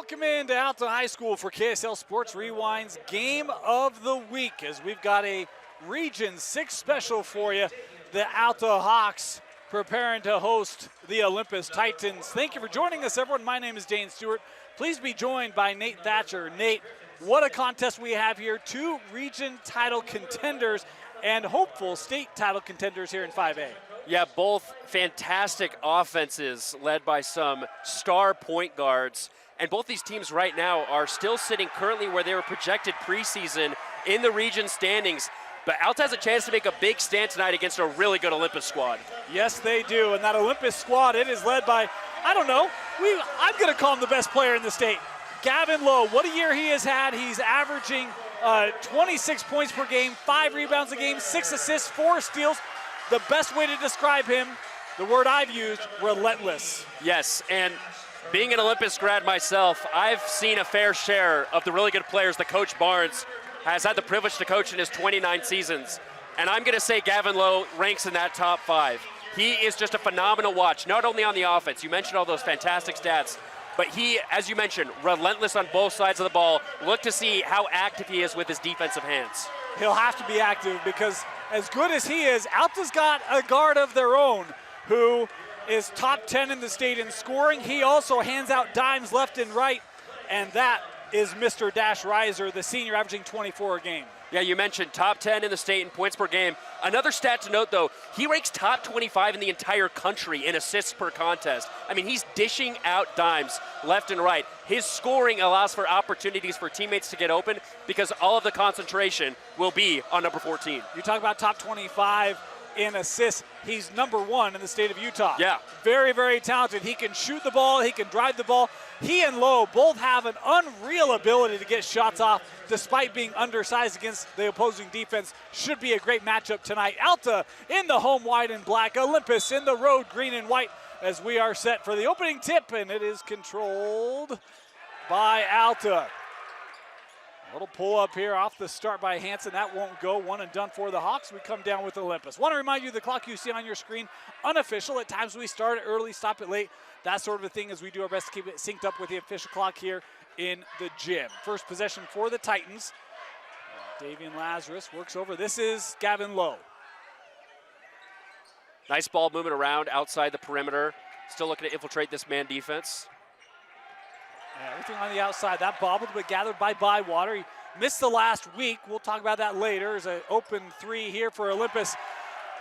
Welcome into Alta High School for KSL Sports Rewind's Game of the Week, as we've got a Region 6 special for you. The Alta Hawks preparing to host the Olympus Titans. Thank you for joining us, everyone. My name is Dane Stewart. Please be joined by Nate Thatcher. Nate, what a contest we have here. Two region title contenders and hopeful state title contenders here in 5A. Yeah, both fantastic offenses led by some star point guards. And both these teams right now are still sitting currently where they were projected preseason in the region standings. But Alta has a chance to make a big stand tonight against a really good Olympus squad. Yes, they do. And that Olympus squad, it is led by, I don't know, I'm going to call him the best player in the state. Gavin Lowe, what a year he has had. He's averaging 26 points per game, 5 rebounds a game, 6 assists, 4 steals. The best way to describe him, the word I've used, relentless. Yes, and being an Olympus grad myself, I've seen a fair share of the really good players that Coach Barnes has had the privilege to coach in his 29 seasons. And I'm going to say Gavin Lowe ranks in that top 5. He is just a phenomenal watch, not only on the offense. You mentioned all those fantastic stats, but he, as you mentioned, relentless on both sides of the ball. Look to see how active he is with his defensive hands. He'll have to be active because as good as he is, Alta's got a guard of their own who is top 10 in the state in scoring. He also hands out dimes left and right, and that is Mr. Dash Reiser, the senior, averaging 24 a game. Yeah, you mentioned top 10 in the state in points per game. Another stat to note, though, he ranks top 25 in the entire country in assists per contest. I mean, he's dishing out dimes left and right. His scoring allows for opportunities for teammates to get open because all of the concentration will be on number 14. You talk about top 25 in assists. He's number 1 in the state of Utah. Yeah. Very, very talented. He can shoot the ball. He can drive the ball. He and Lowe both have an unreal ability to get shots off despite being undersized against the opposing defense. Should be a great matchup tonight. Alta in the home white and black. Olympus in the road green and white as we are set for the opening tip, and it is controlled by Alta. A little pull up here off the start by Hansen. That won't go. One and done for the Hawks. We come down with Olympus. Want to remind you the clock you see on your screen, unofficial. At times we start it early, stop it late. That sort of a thing as we do our best to keep it synced up with the official clock here in the gym. First possession for the Titans. Davian Lazarus works over. This is Gavin Lowe. Nice ball moving around outside the perimeter. Still looking to infiltrate this man defense. Yeah, everything on the outside. That bobbled but gathered by Bywater. He missed the last week. We'll talk about that later. There's an open 3 here for Olympus.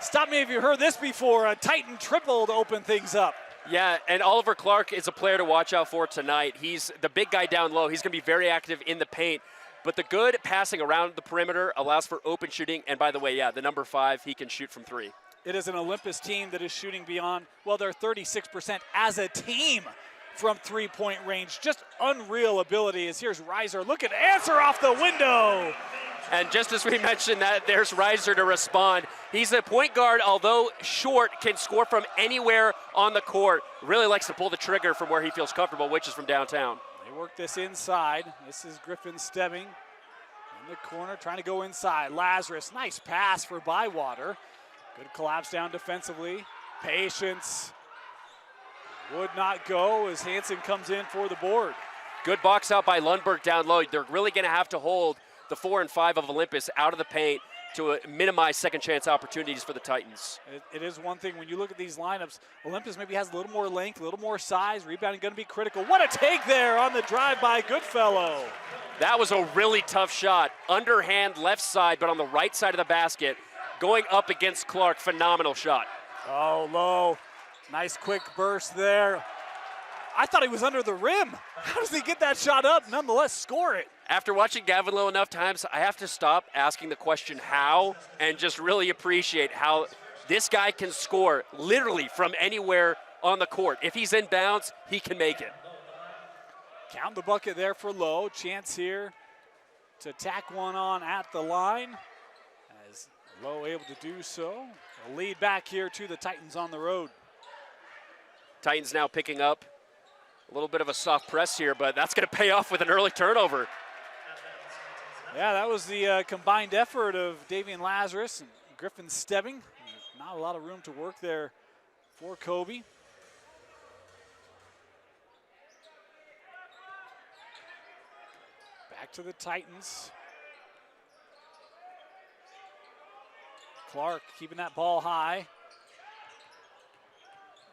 Stop me if you heard this before. A Titan triple to open things up. Yeah, and Oliver Clark is a player to watch out for tonight. He's the big guy down low. He's going to be very active in the paint. But the good passing around the perimeter allows for open shooting. And by the way, yeah, the number 5, he can shoot from 3. It is an Olympus team that is shooting beyond, well, they're 36% as a team from 3-point range. Just unreal ability as here's Reiser looking to answer off the window. And just as we mentioned that, there's Reiser to respond. He's a point guard, although short, can score from anywhere on the court. Really likes to pull the trigger from where he feels comfortable, which is from downtown. They work this inside. This is Griffin Stebbing in the corner, trying to go inside. Lazarus, nice pass for Bywater. Good collapse down defensively. Patience. Would not go as Hansen comes in for the board. Good box out by Lundberg down low. They're really going to have to hold the 4 and 5 of Olympus out of the paint to minimize second chance opportunities for the Titans. It is one thing when you look at these lineups, Olympus maybe has a little more length, a little more size, rebounding going to be critical. What a take there on the drive by Goodfellow. That was a really tough shot. Underhand left side, but on the right side of the basket, going up against Clark. Phenomenal shot. Oh, Lowe. Nice quick burst there. I thought he was under the rim. How does he get that shot up, nonetheless score it? After watching Gavin Lowe enough times, I have to stop asking the question how and just really appreciate how this guy can score literally from anywhere on the court. If he's in bounds, he can make it. Count the bucket there for Lowe. Chance here to tack one on at the line. As Lowe able to do so. A lead back here to the Titans on the road. Titans now picking up a little bit of a soft press here, but that's going to pay off with an early turnover. Yeah, that was the combined effort of Davian Lazarus and Griffin Stebbing. Not a lot of room to work there for Kobe. Back to the Titans. Clark keeping that ball high.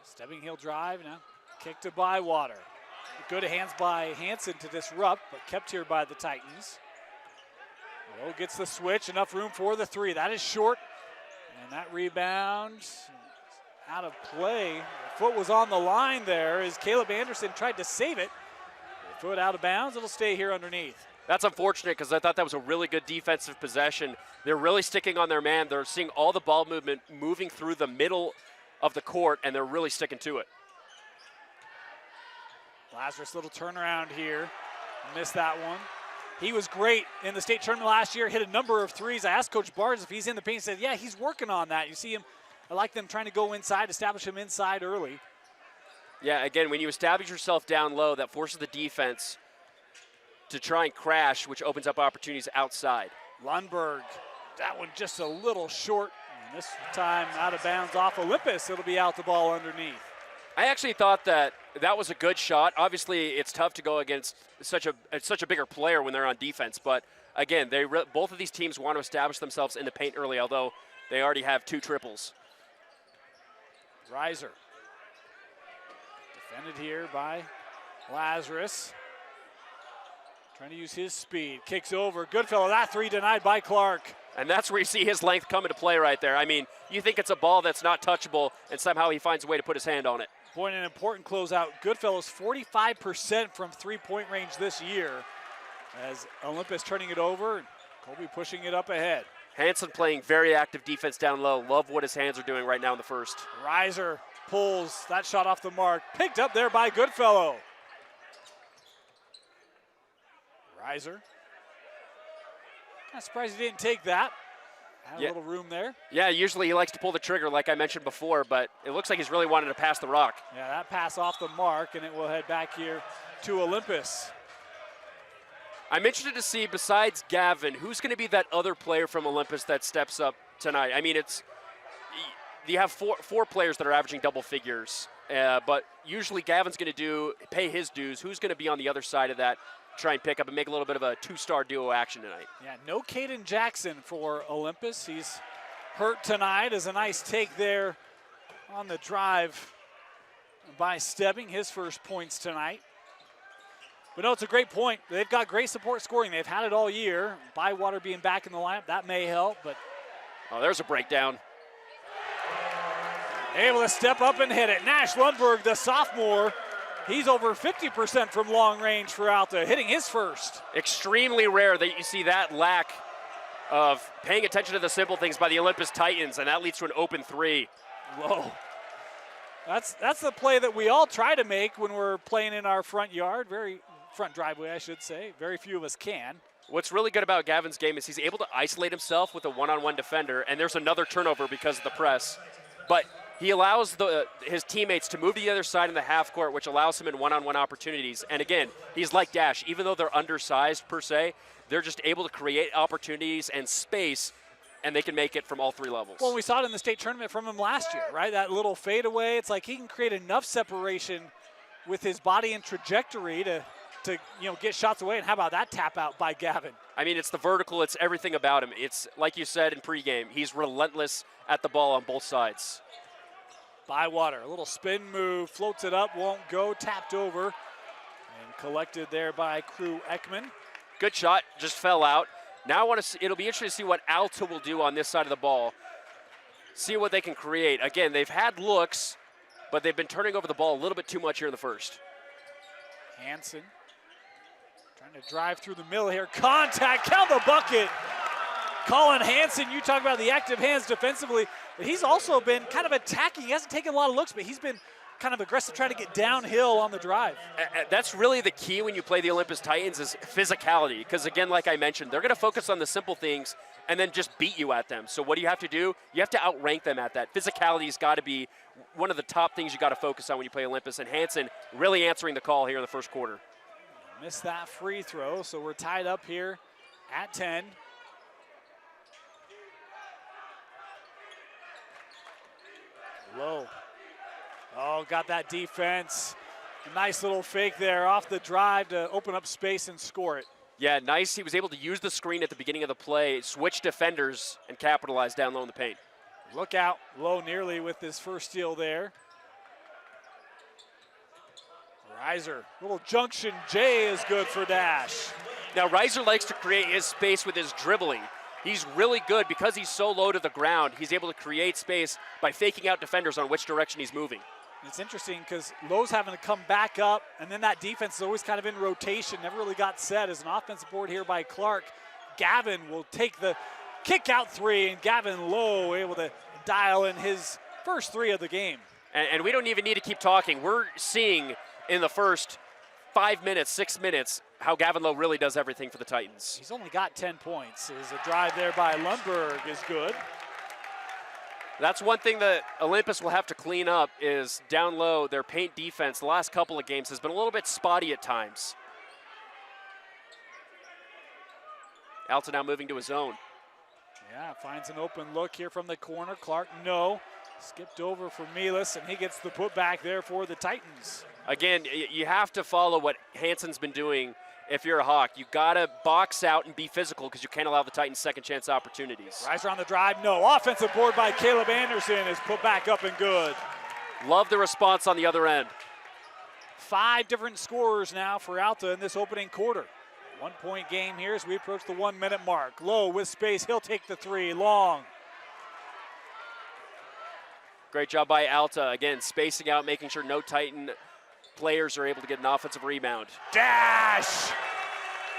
Stepping heel drive now. Kick to Bywater. Good hands by Hansen to disrupt, but kept here by the Titans. Lowe gets the switch, enough room for the three. That is short, and that rebound out of play. The foot was on the line there as Caleb Anderson tried to save it. The foot out of bounds, it'll stay here underneath. That's unfortunate because I thought that was a really good defensive possession. They're really sticking on their man. They're seeing all the ball movement moving through the middle of the court, and they're really sticking to it. Lazarus, little turnaround here. Missed that one. He was great in the state tournament last year, hit a number of threes. I asked Coach Barnes if he's in the paint. He said, yeah, he's working on that. You see him, I like them trying to go inside, establish him inside early. Yeah, again, when you establish yourself down low, that forces the defense to try and crash, which opens up opportunities outside. Lundberg, that one just a little short. And this time out of bounds off Olympus. It'll be out the ball underneath. I actually thought that was a good shot. Obviously, it's tough to go against such a bigger player when they're on defense. But again, both of these teams want to establish themselves in the paint early, although they already have 2 triples. Reiser. Defended here by Lazarus. Trying to use his speed. Kicks over. Goodfellow. That three denied by Clark. And that's where you see his length come into play right there. I mean, you think it's a ball that's not touchable, and somehow he finds a way to put his hand on it. Boy, an important closeout. Goodfellow's 45% from three-point range this year as Olympus turning it over. Colby pushing it up ahead. Hansen playing very active defense down low. Love what his hands are doing right now in the first. Reiser pulls that shot off the mark. Picked up there by Goodfellow. Reiser. Kind of surprised he didn't take that. Had a little room there. Yeah, usually he likes to pull the trigger like I mentioned before, but it looks like he's really wanted to pass the rock. Yeah, that pass off the mark, and it will head back here to Olympus. I'm interested to see, besides Gavin, who's going to be that other player from Olympus that steps up tonight. I mean, you have four players that are averaging double figures, but usually Gavin's going to pay his dues. Who's going to be on the other side of that? Try and pick up and make a little bit of a 2-star duo action tonight. Yeah, no Caden Jackson for Olympus. He's hurt tonight. As a nice take there on the drive by Stebbing, his first points tonight. But no, it's a great point. They've got great support scoring. They've had it all year. Bywater being back in the lineup, that may help, but. Oh, there's a breakdown. Able to step up and hit it. Nash Lundberg, the sophomore, he's over 50% from long range for Alta, hitting his first. Extremely rare that you see that lack of paying attention to the simple things by the Olympus Titans, and that leads to an open three. Low. That's the play that we all try to make when we're playing in our front yard, front driveway, I should say. Very few of us can. What's really good about Gavin's game is he's able to isolate himself with a one-on-one defender, and there's another turnover because of the press. But he allows his teammates to move to the other side in the half court, which allows him in one-on-one opportunities. And again, he's like Dash. Even though they're undersized per se, they're just able to create opportunities and space, and they can make it from all 3 levels. Well, we saw it in the state tournament from him last year, right? That little fadeaway. It's like he can create enough separation with his body and trajectory to get shots away. And how about that tap out by Gavin? I mean, it's the vertical. It's everything about him. It's like you said in pregame. He's relentless at the ball on both sides. Bywater, a little spin move, floats it up, won't go, tapped over, and collected there by Crew Ekman. Good shot, just fell out. Now it'll be interesting to see what Alta will do on this side of the ball. See what they can create. Again, they've had looks, but they've been turning over the ball a little bit too much here in the first. Hansen trying to drive through the middle here. Contact, count the bucket. Colin Hansen, you talk about the active hands defensively, but he's also been kind of attacking. He hasn't taken a lot of looks, but he's been kind of aggressive trying to get downhill on the drive. That's really the key when you play the Olympus Titans is physicality, because again, like I mentioned, they're going to focus on the simple things and then just beat you at them. So what do you have to do? You have to outrank them at that. Physicality's got to be one of the top things you got to focus on when you play Olympus, and Hansen really answering the call here in the first quarter. Missed that free throw, so we're tied up here at 10. Low. Oh, got that defense. A nice little fake there off the drive to open up space and score it. Yeah, nice. He was able to use the screen at the beginning of the play, switch defenders, and capitalize down low in the paint. Look out, Low nearly with his first steal there. Reiser, little junction J is good for Dash. Now, Reiser likes to create his space with his dribbling. He's really good because he's so low to the ground. He's able to create space by faking out defenders on which direction he's moving. It's interesting because Lowe's having to come back up, and then that defense is always kind of in rotation, never really got set. As an offensive board here by Clark, Gavin will take the kick out three, and Gavin Lowe able to dial in his first three of the game. And we don't even need to keep talking. We're seeing in the first 5 minutes, 6 minutes, how Gavin Lowe really does everything for the Titans. He's only got 10 points. As a drive there by Lundberg is good. That's one thing that Olympus will have to clean up is down low, their paint defense the last couple of games has been a little bit spotty at times. Alta now moving to his zone. Yeah, finds an open look here from the corner. Clark, no. Skipped over for Milas, and he gets the putback there for the Titans. Again, you have to follow what Hansen's been doing if you're a Hawk. You gotta box out and be physical because you can't allow the Titans second chance opportunities. Reiser on the drive, no. Offensive board by Caleb Anderson is put back up and good. Love the response on the other end. 5 different scorers now for Alta in this opening quarter. 1 point game here as we approach the 1 minute mark. Low with space, he'll take the three, long. Great job by Alta, again, spacing out, making sure no Titan players are able to get an offensive rebound. Dash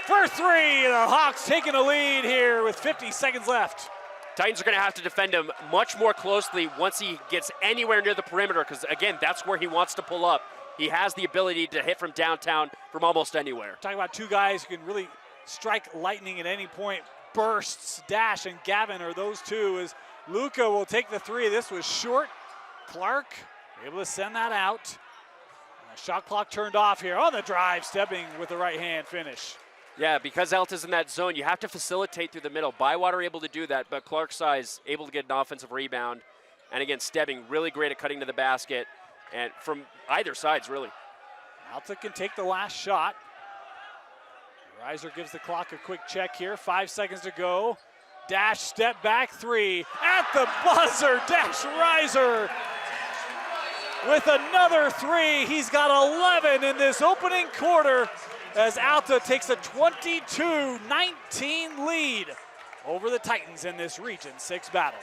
for three. The Hawks taking a lead here with 50 seconds left. Titans are going to have to defend him much more closely once he gets anywhere near the perimeter because, again, that's where he wants to pull up. He has the ability to hit from downtown from almost anywhere. Talking about two guys who can really strike lightning at any point. Bursts, Dash, and Gavin are those two as Luca will take the three. This was short. Clark able to send that out. Shot clock turned off here on the drive, stepping with the right hand finish. Yeah, because Alta's in that zone, you have to facilitate through the middle. Bywater able to do that, but Clark's size able to get an offensive rebound. And again, Stebbing really great at cutting to the basket, and from either sides, really. Alta can take the last shot. Reiser gives the clock a quick check here. 5 seconds to go. Dash, step back, three. At the buzzer, Dash Reiser with another three. He's got 11 in this opening quarter as Alta takes a 22-19 lead over the Titans in this Region 6 battle.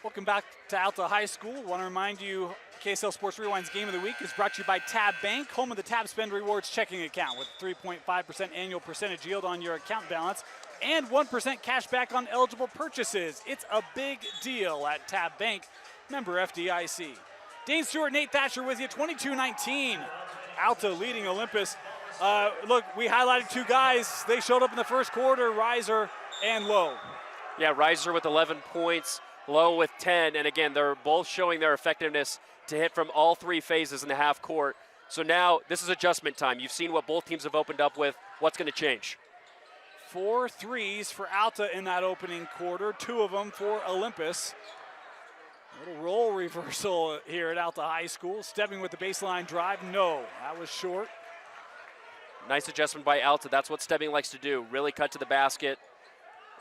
Welcome back to Alta High School. I want to remind you, KSL Sports Rewind's Game of the Week is brought to you by Tab Bank, home of the Tab Spend Rewards checking account with 3.5% annual percentage yield on your account balance and 1% cash back on eligible purchases. It's a big deal at Tab Bank, member FDIC. Dane Stewart, Nate Thatcher with you, 22-19. Alta leading Olympus. Look, we highlighted two guys. They showed up in the first quarter, Reiser and Lowe. Yeah, Reiser with 11 points, Lowe with 10, and again, they're both showing their effectiveness to hit from all three phases in the half court. So now this is adjustment time. You've seen what both teams have opened up with. What's going to change? 4 threes for Alta in that opening quarter, 2 of them for Olympus. Little role reversal here at Alta High School. Stepping with the baseline drive, no, that was short. Nice adjustment by Alta. That's what Stebbing likes to do. Really cut to the basket,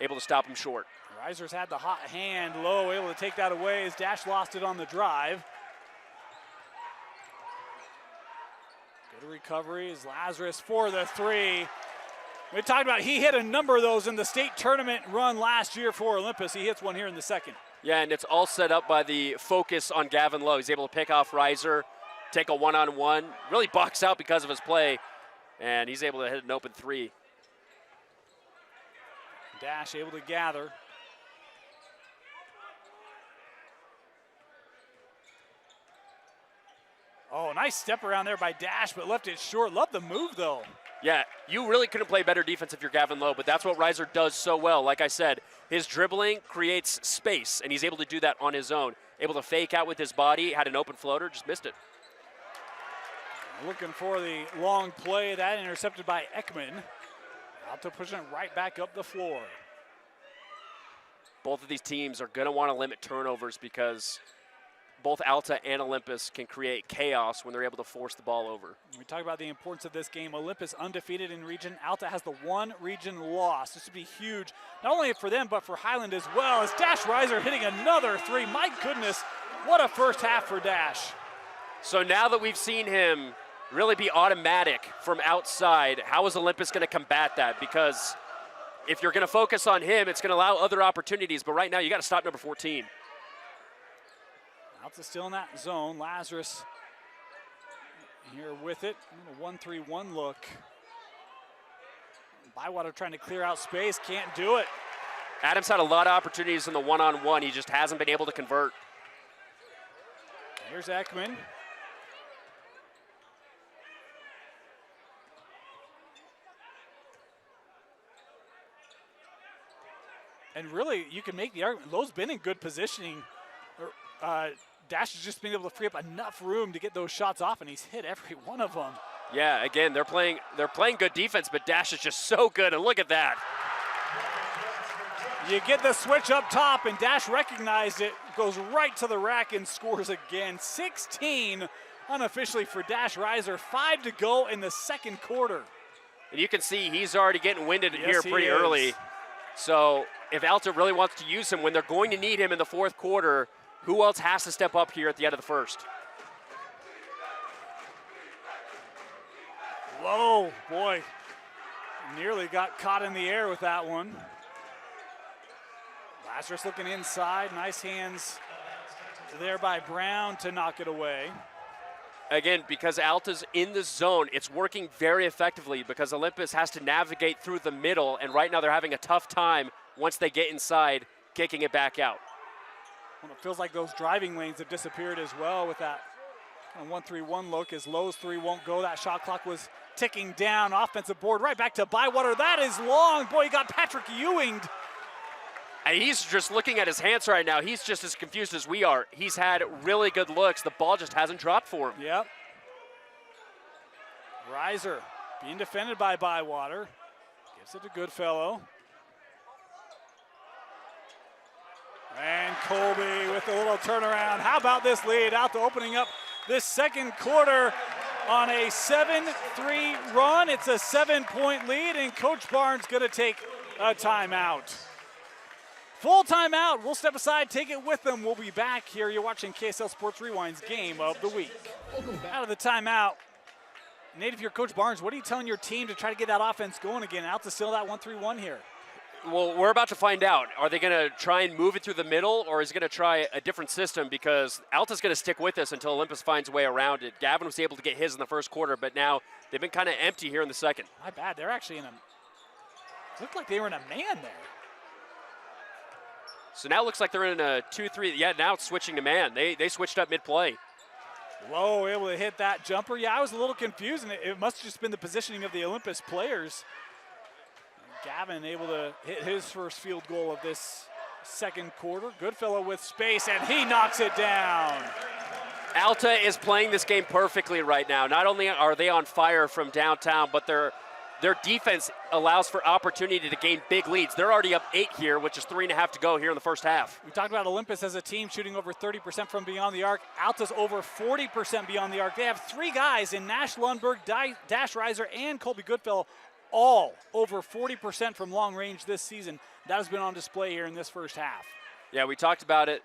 able to stop him short. Reiser's had the hot hand, Low able to take that away as Dash lost it on the drive. Good recovery as Lazarus for the three. We talked about he hit a number of those in the state tournament run last year for Olympus. He hits one here in the second. Yeah, and it's all set up by the focus on Gavin Lowe. He's able to pick off Reiser, take a one-on-one, really box out because of his play, and he's able to hit an open three. Dash able to gather. Oh, nice step around there by Dash, but left it short. Love the move, though. Yeah, you really couldn't play better defense if you're Gavin Lowe, but that's what Reiser does so well. Like I said, his dribbling creates space, and he's able to do that on his own. Able to fake out with his body, had an open floater, just missed it. Looking for the long play, that intercepted by Ekman. Alta pushing it right back up the floor. Both of these teams are going to want to limit turnovers because both Alta and Olympus can create chaos when they're able to force the ball over. We talk about the importance of this game. Olympus undefeated in region. Alta has the one region loss. This would be huge, not only for them, but for Highland as well. As Dash Reiser hitting another three. My goodness, what a first half for Dash. So now that we've seen him really be automatic from outside, how is Olympus going to combat that? Because if you're going to focus on him, it's going to allow other opportunities. But right now, you got to stop number 14. Alta still in that zone. Lazarus here with it. A 1-3-1 look. Bywater trying to clear out space, can't do it. Adams had a lot of opportunities in the one-on-one. He just hasn't been able to convert. Here's Ekman. And really, you can make the argument, Lowe's been in good positioning. Dash has just been able to free up enough room to get those shots off, and he's hit every one of them. Yeah, again, they're playing good defense, but Dash is just so good, and look at that. You get the switch up top, and Dash recognized it, goes right to the rack and scores again. 16 unofficially for Dash Reiser, 5 to go in the second quarter. And you can see he's already getting winded here pretty early. So if Alta really wants to use him when they're going to need him in the fourth quarter, who else has to step up here at the end of the first? Whoa, boy. Nearly got caught in the air with that one. Lazarus looking inside. Nice hands there by Brown to knock it away. Again, because Alta's in the zone, it's working very effectively because Olympus has to navigate through the middle, and right now they're having a tough time once they get inside, kicking it back out. Well, it feels like those driving lanes have disappeared as well with that 1-3-1 look as Lowe's three won't go. That shot clock was ticking down. Offensive board right back to Bywater. That is long. Boy, you got Patrick Ewing. And he's just looking at his hands right now. He's just as confused as we are. He's had really good looks. The ball just hasn't dropped for him. Yep. Reiser being defended by Bywater. Gives it to Goodfellow. And Colby with a little turnaround. How about this lead? Alta opening up this second quarter on a 7-3 run. It's a 7-point lead, and Coach Barnes going to take a timeout. Full timeout. We'll step aside, take it with them. We'll be back here. You're watching KSL Sports Rewind's Game of the Week. Out of the timeout. Nate, if you're Coach Barnes, what are you telling your team to try to get that offense going again? Alta still that 1-3-1 here. Well, we're about to find out. Are they going to try and move it through the middle, or is it going to try a different system? Because Alta's going to stick with us until Olympus finds a way around it. Gavin was able to get his in the first quarter, but now they've been kind of empty here in the second. My bad. They're actually in a – looked like they were in a man there. So now it looks like they're in a 2-3. Yeah, now it's switching to man. They switched up mid-play. Lowe able to hit that jumper. Yeah, I was a little confused, and it must have just been the positioning of the Olympus players. Gavin able to hit his first field goal of this second quarter. Goodfellow with space, and he knocks it down. Alta is playing this game perfectly right now. Not only are they on fire from downtown, but their defense allows for opportunity to gain big leads. They're already up 8 here, which is 3.5 to go here in the first half. We talked about Olympus as a team shooting over 30% from beyond the arc. Alta's over 40% beyond the arc. They have 3 guys in Nash Lundberg, Dash Reiser, and Colby Goodfellow, all over 40% from long range this season. That has been on display here in this first half. Yeah, we talked about it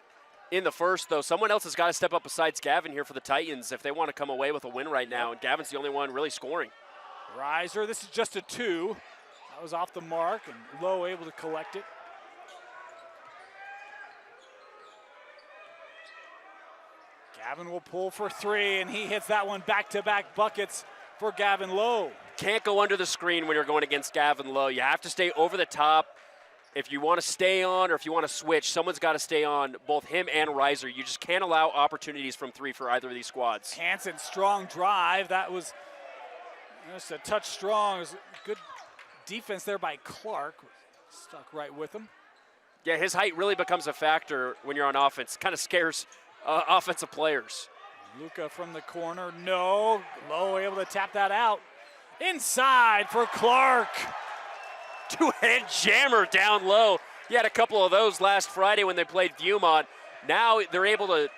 in the first, though. Someone else has got to step up besides Gavin here for the Titans if they want to come away with a win right now, and Gavin's the only one really scoring. Reiser, this is just a 2. That was off the mark, and Lowe able to collect it. Gavin will pull for 3, and he hits that one back-to-back buckets for Gavin Lowe. Can't go under the screen when you're going against Gavin Lowe. You have to stay over the top. If you want to stay on or if you want to switch, someone's got to stay on, both him and Reiser. You just can't allow opportunities from 3 for either of these squads. Hansen, strong drive. That was just a touch strong. It was good defense there by Clark. Stuck right with him. Yeah, his height really becomes a factor when you're on offense. Kind of scares offensive players. Luca from the corner. No. Lowe able to tap that out. Inside for Clark. 2-head jammer down low. He had a couple of those last Friday when they played Viewmont. Now they're able to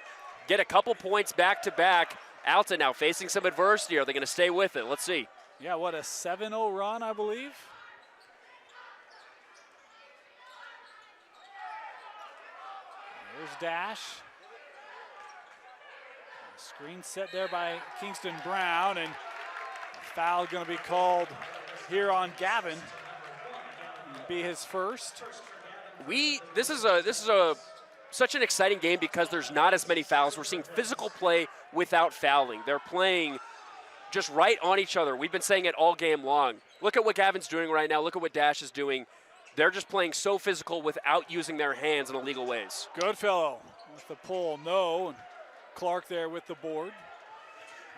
get a couple points back to back. Alta now facing some adversity. Are they going to stay with it? Let's see. Yeah, what, a 7-0 run, I believe? There's Dash. Screen set there by Kingston Brown, and a foul going to be called here on Gavin. It'll be his first. This is such an exciting game because there's not as many fouls. We're seeing physical play without fouling. They're playing just right on each other. We've been saying it all game long. Look at what Gavin's doing right now. Look at what Dash is doing. They're just playing so physical without using their hands in illegal ways. Goodfellow with the pull, no. And Clark there with the board.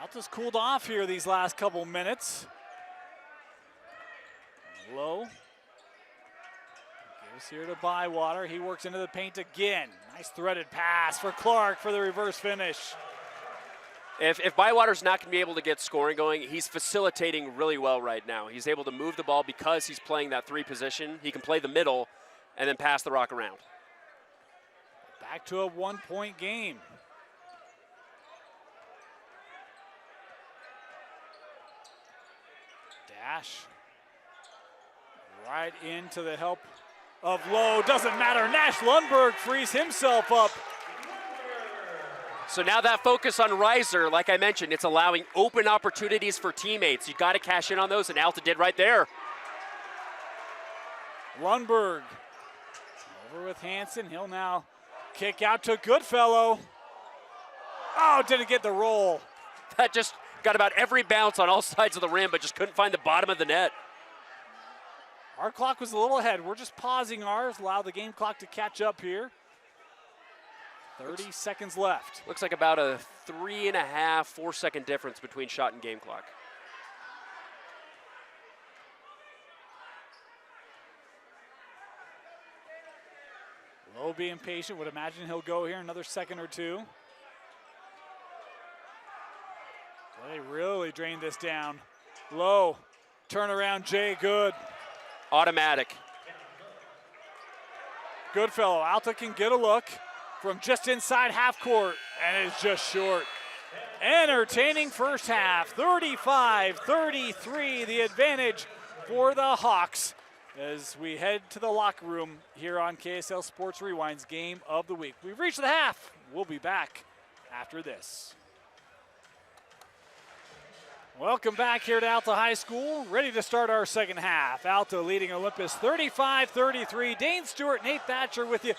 Alta's cooled off here these last couple minutes. Low. Gives here to Bywater. He works into the paint again. Nice threaded pass for Clark for the reverse finish. If Bywater's not going to be able to get scoring going, he's facilitating really well right now. He's able to move the ball because he's playing that 3 position. He can play the middle and then pass the rock around. Back to a 1-point game. Dash. Right into the help of Lowe. Doesn't matter. Nash Lundberg frees himself up. So now that focus on Reiser, like I mentioned, it's allowing open opportunities for teammates. You got to cash in on those, and Alta did right there. Lundberg over with Hansen. He'll now kick out to Goodfellow. Oh, didn't get the roll. That just got about every bounce on all sides of the rim, but just couldn't find the bottom of the net. Our clock was a little ahead. We're just pausing ours, allow the game clock to catch up here. 30 seconds left. Looks like about a 3.5, 4 second difference between shot and game clock. Lowe being patient, would imagine he'll go here another second or two. Well, they really drained this down. Lowe, turnaround, Jay, good. Automatic. Goodfellow, Alta can get a look from just inside half court, and it's just short. Entertaining first half, 35-33, the advantage for the Hawks as we head to the locker room here on KSL Sports Rewind's Game of the Week. We've reached the half. We'll be back after this. Welcome back here to Alta High School. Ready to start our second half. Alta leading Olympus 35-33. Dane Stewart, Nate Thatcher with you.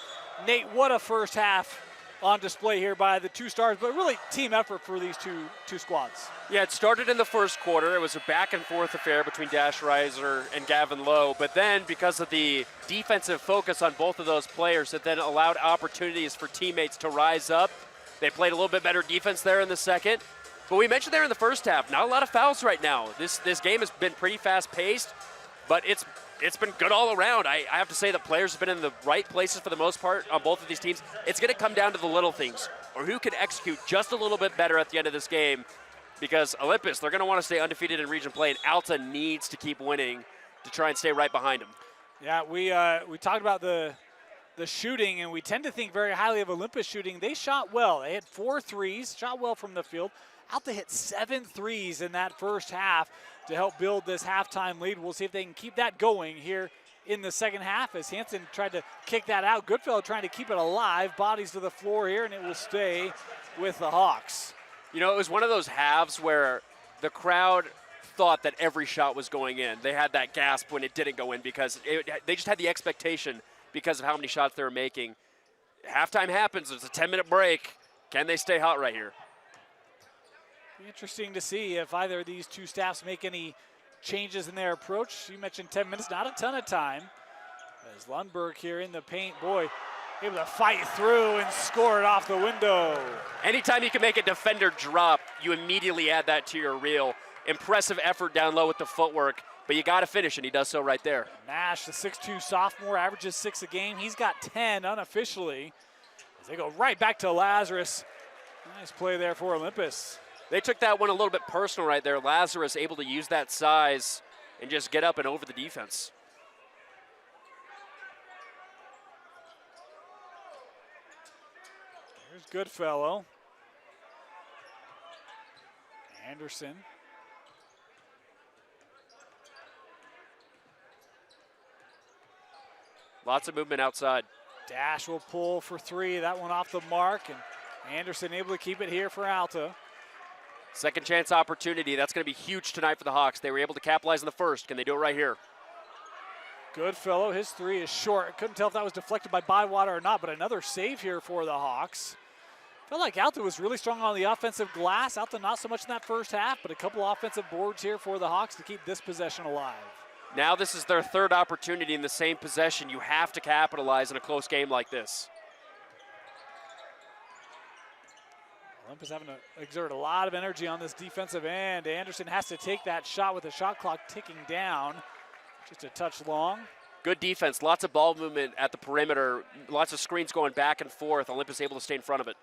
Nate, what a first half on display here by the two stars, but really team effort for these two squads. Yeah, it started in the first quarter. It was a back and forth affair between Dash Reiser and Gavin Lowe, but then because of the defensive focus on both of those players, it then allowed opportunities for teammates to rise up. They played a little bit better defense there in the second. But we mentioned there in the first half, not a lot of fouls right now. This game has been pretty fast-paced, but it's been good all around. I have to say the players have been in the right places for the most part on both of these teams. It's going to come down to the little things, or who can execute just a little bit better at the end of this game, because Olympus, they're going to want to stay undefeated in region play, and Alta needs to keep winning to try and stay right behind them. Yeah, we talked about the shooting, and we tend to think very highly of Olympus shooting. They shot well. They had 4 threes, shot well from the field. Alta hit 7 threes in that first half to help build this halftime lead. We'll see if they can keep that going here in the second half as Hansen tried to kick that out. Goodfellow trying to keep it alive. Bodies to the floor here, and it will stay with the Hawks. You know, it was one of those halves where the crowd thought that every shot was going in. They had that gasp when it didn't go in because they just had the expectation because of how many shots they were making. Halftime happens. It's a 10-minute break. Can they stay hot right here? Interesting to see if either of these two staffs make any changes in their approach. You mentioned 10 minutes, not a ton of time. As Lundberg here in the paint, boy, able to fight through and score it off the window. Anytime you can make a defender drop, you immediately add that to your reel. Impressive effort down low with the footwork, but you got to finish, and he does so right there. Nash, the 6'2 sophomore, averages 6 a game. He's got 10 unofficially. As they go right back to Lazarus. Nice play there for Olympus. They took that one a little bit personal right there. Lazarus able to use that size and just get up and over the defense. Here's Goodfellow. Anderson. Lots of movement outside. Dash will pull for three. That one off the mark, and Anderson able to keep it here for Alta. Second chance opportunity. That's going to be huge tonight for the Hawks. They were able to capitalize in the first. Can they do it right here? Goodfellow, his three is short. Couldn't tell if that was deflected by Bywater or not, but another save here for the Hawks. Felt like Alta was really strong on the offensive glass. Alta not so much in that first half, but a couple offensive boards here for the Hawks to keep this possession alive. Now this is their third opportunity in the same possession. You have to capitalize in a close game like this. Olympus having to exert a lot of energy on this defensive end. Anderson has to take that shot with the shot clock ticking down. Just a touch long. Good defense, lots of ball movement at the perimeter, lots of screens going back and forth. Olympus able to stay in front of it.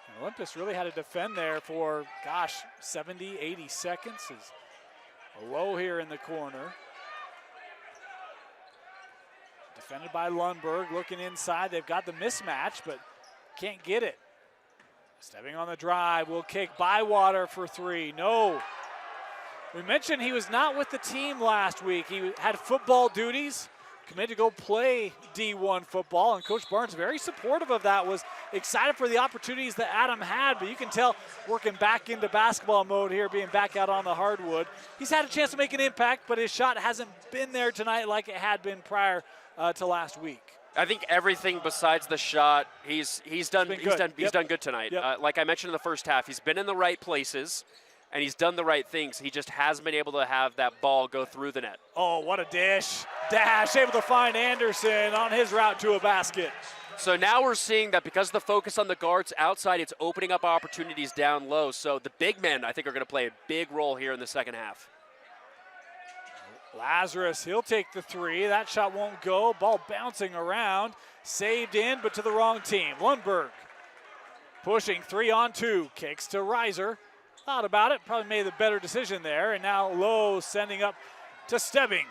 And Olympus really had to defend there for, 70, 80 seconds. Is a low here in the corner. Defended by Lundberg, looking inside. They've got the mismatch, but can't get it. Stepping on the drive, will kick Bywater for three. No. We mentioned he was not with the team last week. He had football duties, committed to go play D1 football, and Coach Barnes very supportive of that, was excited for the opportunities that Adam had, but you can tell working back into basketball mode here, being back out on the hardwood. He's had a chance to make an impact, but his shot hasn't been there tonight like it had been prior to last week. I think everything besides the shot, he's done good tonight. Yep. Like I mentioned in the first half, he's been in the right places, and he's done the right things. He just hasn't been able to have that ball go through the net. Oh, what a dish. Dash, able to find Anderson on his route to a basket. So now we're seeing that because of the focus on the guards outside, it's opening up opportunities down low. So the big men, I think, are going to play a big role here in the second half. Lazarus, he'll take the three. That shot won't go. Ball bouncing around. Saved in, but to the wrong team. Lundberg pushing 3-on-2. Kicks to Reiser. Thought about it. Probably made the better decision there. And now Lowe sending up to Stebbing.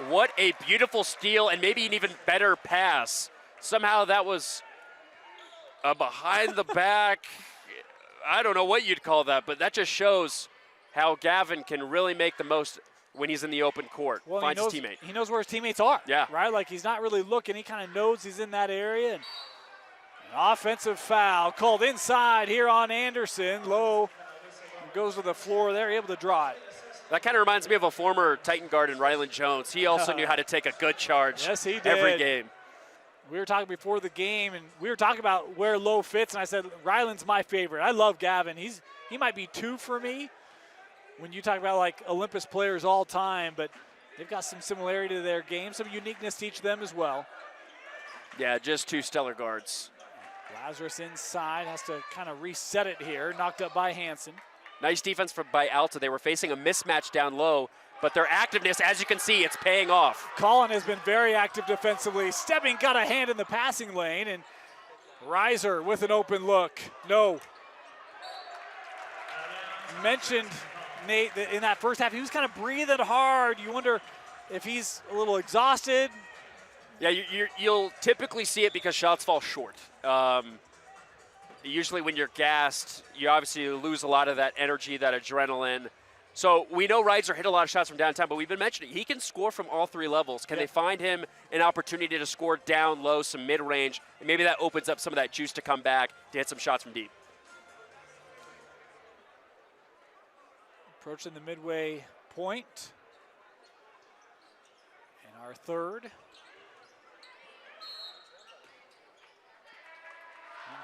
What a beautiful steal, and maybe an even better pass. Somehow that was a behind the back. I don't know what you'd call that, but that just shows how Gavin can really make the most when he's in the open court. Well, finds his teammate. He knows where his teammates are. Yeah. Right? Like he's not really looking. He kind of knows he's in that area. And an offensive foul called inside here on Anderson. Lowe goes to the floor there, able to draw it. That kind of reminds me of a former Titan guard in Ryland Jones. He also knew how to take a good charge. Yes, he did. Every game. We were talking before the game, and we were talking about where Lowe fits, and I said Ryland's my favorite. I love Gavin. He might be two for me when you talk about like Olympus players all time, but they've got some similarity to their game, some uniqueness to each of them as well. Yeah, just two stellar guards. Lazarus inside, has to kind of reset it here, knocked up by Hansen. Nice defense by Alta. They were facing a mismatch down low, but their activeness, as you can see, it's paying off. Collin has been very active defensively. Stebbing got a hand in the passing lane, and Reiser with an open look. No. Mentioned, Nate, that in that first half, he was kind of breathing hard. You wonder if he's a little exhausted. Yeah, you'll typically see it because shots fall short. Usually when you're gassed, you obviously lose a lot of that energy, that adrenaline. So we know Reiser hit a lot of shots from downtown, but we've been mentioning he can score from all three levels. Can they find him an opportunity to score down low, some mid-range, and maybe that opens up some of that juice to come back to hit some shots from deep. Approaching the midway point. And our third.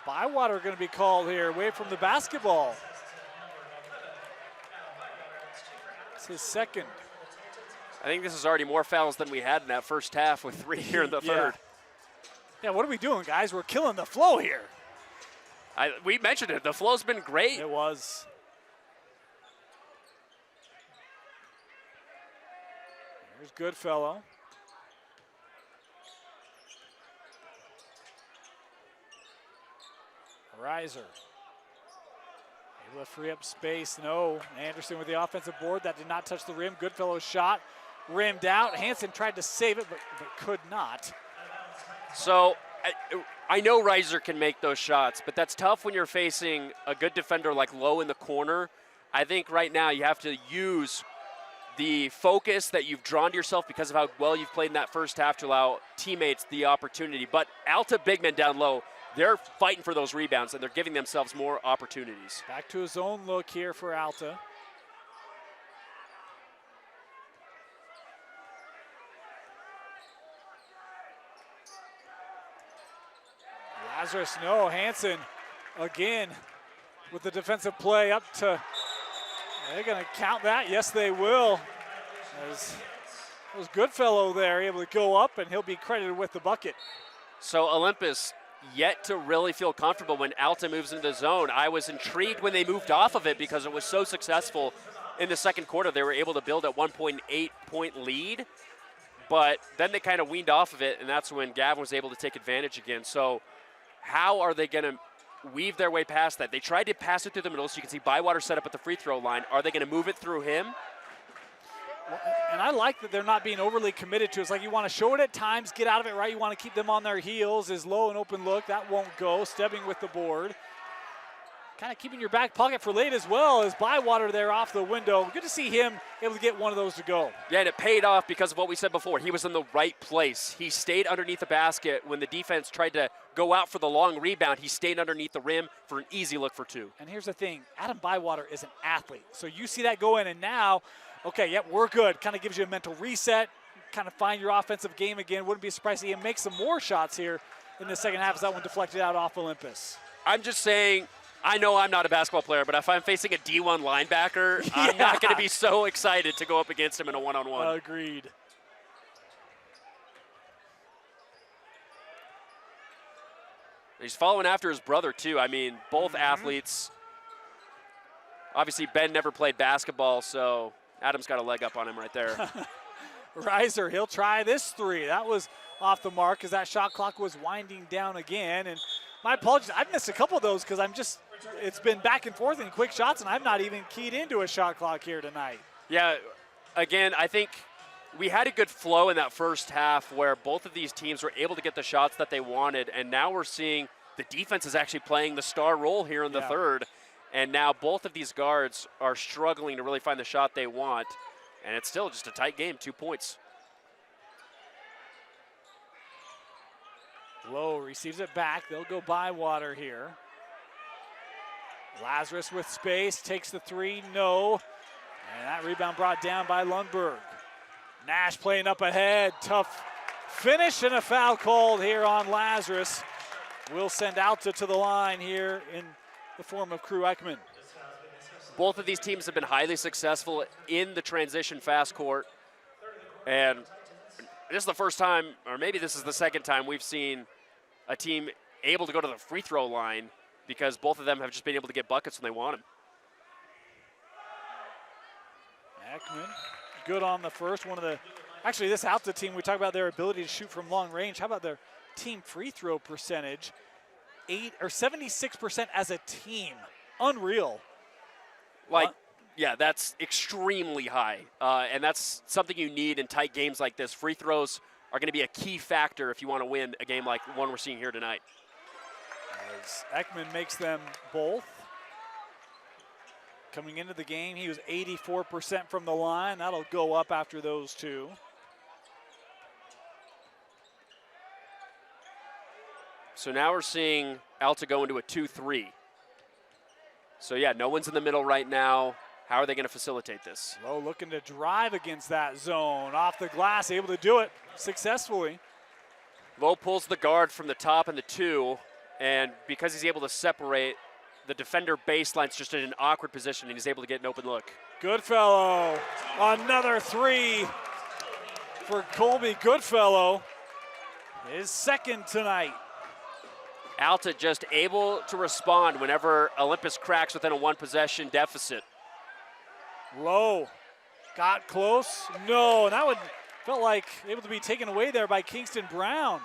Bywater going to be called here, away from the basketball. It's his second. I think this is already more fouls than we had in that first half with 3 here in the third. Yeah, what are we doing, guys? We're killing the flow here. We mentioned it. The flow's been great. It was. Here's Goodfellow. Reiser able to free up space. No, Anderson with the offensive board. That did not touch the rim. Goodfellow's shot rimmed out. Hansen tried to save it, but could not. So I know Reiser can make those shots, but that's tough when you're facing a good defender like Lowe in the corner. I think right now you have to use the focus that you've drawn to yourself because of how well you've played in that first half to allow teammates the opportunity. But Alta big men down low, they're fighting for those rebounds, and they're giving themselves more opportunities. Back to his own look here for Alta. Lazarus, no, Hansen again with the defensive play up to, they're gonna count that, yes they will. As was Goodfellow there, able to go up, and he'll be credited with the bucket. So Olympus yet to really feel comfortable when Alta moves into the zone. I was intrigued when they moved off of it because it was so successful in the second quarter. They were able to build a 1.8-point lead, but then they kind of weaned off of it, and that's when Gavin was able to take advantage again. So how are they going to weave their way past that? They tried to pass it through the middle, so you can see Bywater set up at the free throw line. Are they going to move it through him? And I like that they're not being overly committed to it. It's like you want to show it at times, get out of it right. You want to keep them on their heels. Is low and open look. That won't go. Stebbing with the board. Kind of keeping your back pocket for late as well as Bywater there off the window. Good to see him able to get one of those to go. Yeah, and it paid off because of what we said before. He was in the right place. He stayed underneath the basket when the defense tried to go out for the long rebound. He stayed underneath the rim for an easy look for two. And here's the thing. Adam Bywater is an athlete. So you see that go in, and now, okay, yep, we're good. Kind of gives you a mental reset. Kind of find your offensive game again. Wouldn't be surprised to see him make some more shots here in the second half as that one deflected out off Olympus. I'm just saying, I know I'm not a basketball player, but if I'm facing a D1 linebacker, I'm not going to be so excited to go up against him in a one-on-one. Agreed. He's following after his brother, too. I mean, both athletes. Obviously, Ben never played basketball, so Adam's got a leg up on him right there. Reiser, he'll try this three. That was off the mark as that shot clock was winding down again. And my apologies, I've missed a couple of those because it's been back and forth in quick shots, and I've not even keyed into a shot clock here tonight. Yeah, again, I think we had a good flow in that first half where both of these teams were able to get the shots that they wanted, and now we're seeing the defense is actually playing the star role here in the third, and now both of these guards are struggling to really find the shot they want, and it's still just a tight game, 2 points. Lowe receives it back. They'll go Bywater here. Lazarus with space, takes the three, no. And that rebound brought down by Lundberg. Nash playing up ahead, tough finish and a foul called here on Lazarus. Will send Alta to the line here in the form of Crew Ekman. Both of these teams have been highly successful in the transition fast court. And this is the first time, or maybe this is the second time, we've seen a team able to go to the free throw line because both of them have just been able to get buckets when they want them. Ekman, good on the first. Actually, this Alta team, we talk about their ability to shoot from long range. How about their team free throw percentage? 76% as a team. Unreal. Yeah, that's extremely high. And that's something you need in tight games like this. Free throws are going to be a key factor if you want to win a game like the one we're seeing here tonight. As Ekman makes them both. Coming into the game, he was 84% from the line. That'll go up after those two. So now we're seeing Alta go into a 2-3. So yeah, no one's in the middle right now. How are they going to facilitate this? Lowe looking to drive against that zone. Off the glass, able to do it successfully. Lowe pulls the guard from the top and the two, and because he's able to separate, the defender baseline's just in an awkward position, and he's able to get an open look. Goodfellow, another three for Colby Goodfellow. His second tonight. Alta just able to respond whenever Olympus cracks within a one-possession deficit. Lowe got close. No, and that would felt like able to be taken away there by Kingston Brown.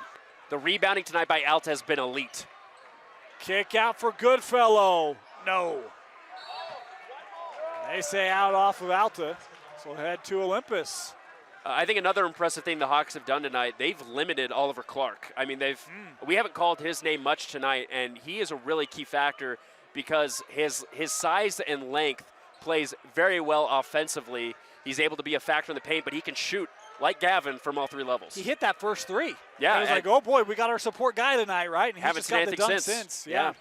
The rebounding tonight by Alta has been elite. Kick out for Goodfellow. No. They say out off of Alta. So head to Olympus. I think another impressive thing the Hawks have done tonight, they've limited Oliver Clark. I mean, we haven't called his name much tonight, and he is a really key factor because his size and length plays very well offensively. He's able to be a factor in the paint, but he can shoot like Gavin from all 3 levels. He hit that first 3. Yeah. It was like, oh boy, we got our support guy tonight, right? And he's just got the dunk since. Yeah.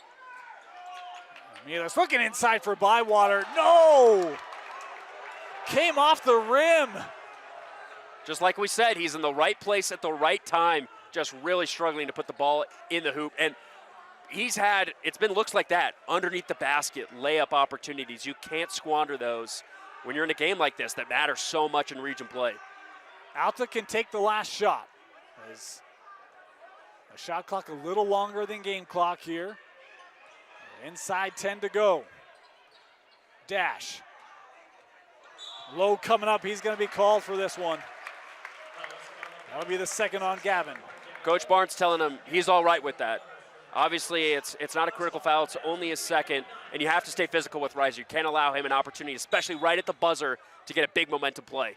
Milos looking inside for Bywater. No! Came off the rim. Just like we said, he's in the right place at the right time, just really struggling to put the ball in the hoop. And it's been looks like that, underneath the basket, layup opportunities. You can't squander those when you're in a game like this that matters so much in region play. Alta can take the last shot. There's a shot clock a little longer than game clock here. Inside 10 to go. Dash. Low coming up. He's going to be called for this one. That'll be the second on Gavin. Coach Barnes telling him he's all right with that. Obviously, it's not a critical foul. It's only a second, and you have to stay physical with Reiser. You can't allow him an opportunity, especially right at the buzzer, to get a big momentum play.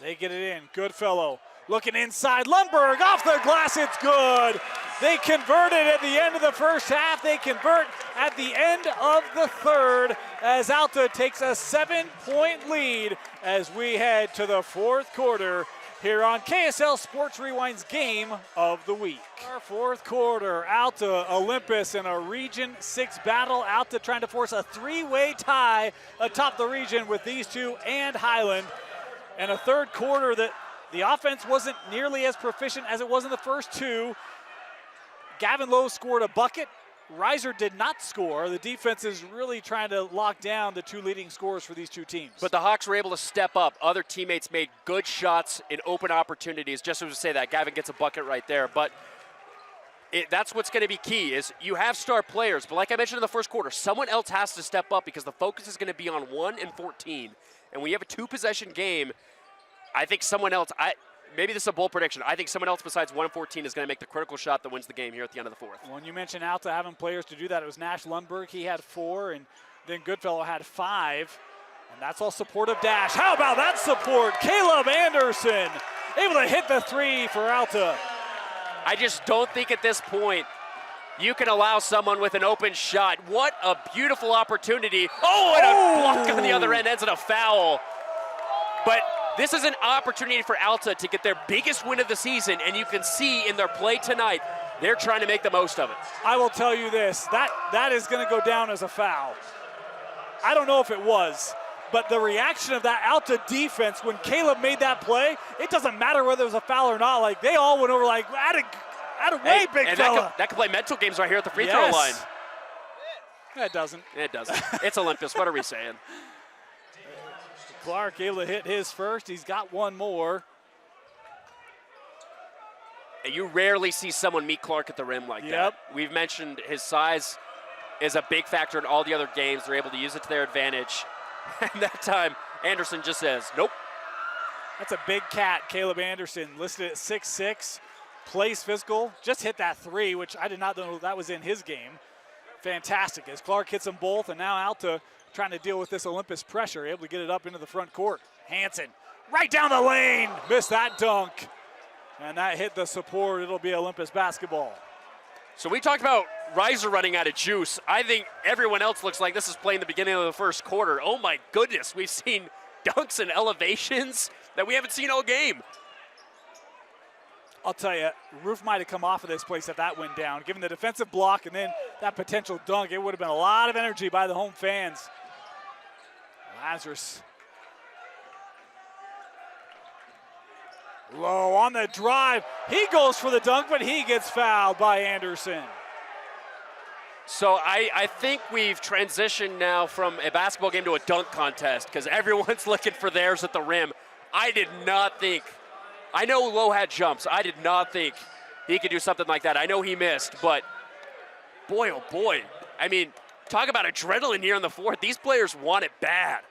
They get it in. Goodfellow looking inside. Lundberg off the glass. It's good. They converted at the end of the first half. They convert at the end of the third as Alta takes a 7-point lead as we head to the fourth quarter here on KSL Sports Rewind's Game of the Week. Our fourth quarter, Alta, Olympus in a Region 6 battle. Alta trying to force a 3-way tie atop the region with these two and Highland. And a third quarter that the offense wasn't nearly as proficient as it was in the first 2. Gavin Lowe scored a bucket. Reiser did not score. The defense is really trying to lock down the 2 leading scorers for these 2 teams. But the Hawks were able to step up. Other teammates made good shots in open opportunities. Just as we say that, Gavin gets a bucket right there. But that's what's going to be key is you have star players. But like I mentioned in the first quarter, someone else has to step up because the focus is going to be on 1 and 14. And when you have a 2-possession game, I think someone else, maybe this is a bold prediction, I think someone else besides 1 and 14 is going to make the critical shot that wins the game here at the end of the fourth. When you mentioned Alta having players to do that, it was Nash Lundberg. He had 4, and then Goodfellow had 5. And that's all support of Dash. How about that support? Caleb Anderson able to hit the 3 for Alta. I just don't think at this point you can allow someone with an open shot. What a beautiful opportunity. Oh, and a block on the other end ends in a foul. But this is an opportunity for Alta to get their biggest win of the season, and you can see in their play tonight, they're trying to make the most of it. I will tell you this, that is going to go down as a foul. I don't know if it was, but the reaction of that Alta defense when Caleb made that play, it doesn't matter whether it was a foul or not. Like, they all went over like, out of way, big fella. That could play mental games right here at the free throw line. It doesn't. It doesn't. It's Olympus. What are we saying? Clark able to hit his first. He's got 1 more. And you rarely see someone meet Clark at the rim like that. We've mentioned his size is a big factor in all the other games. They're able to use it to their advantage. And that time, Anderson just says, nope. That's a big cat, Caleb Anderson, listed at 6'6", plays physical. Just hit that 3, which I did not know that was in his game. Fantastic as Clark hits them both, and now Alta trying to deal with this Olympus pressure, able to get it up into the front court. Hansen, right down the lane, missed that dunk. And that hit the support. It'll be Olympus basketball. So we talked about Reiser running out of juice. I think everyone else looks like this is playing the beginning of the first quarter. Oh my goodness, we've seen dunks and elevations that we haven't seen all game. I'll tell you, roof might have come off of this place if that went down. Given the defensive block and then that potential dunk, it would have been a lot of energy by the home fans. Lazarus. Low on the drive. He goes for the dunk, but he gets fouled by Anderson. So I think we've transitioned now from a basketball game to a dunk contest because everyone's looking for theirs at the rim. I did not think, I know Lowe had jumps. I did not think he could do something like that. I know he missed, but boy, oh boy. I mean, talk about adrenaline here in the fourth. These players want it bad.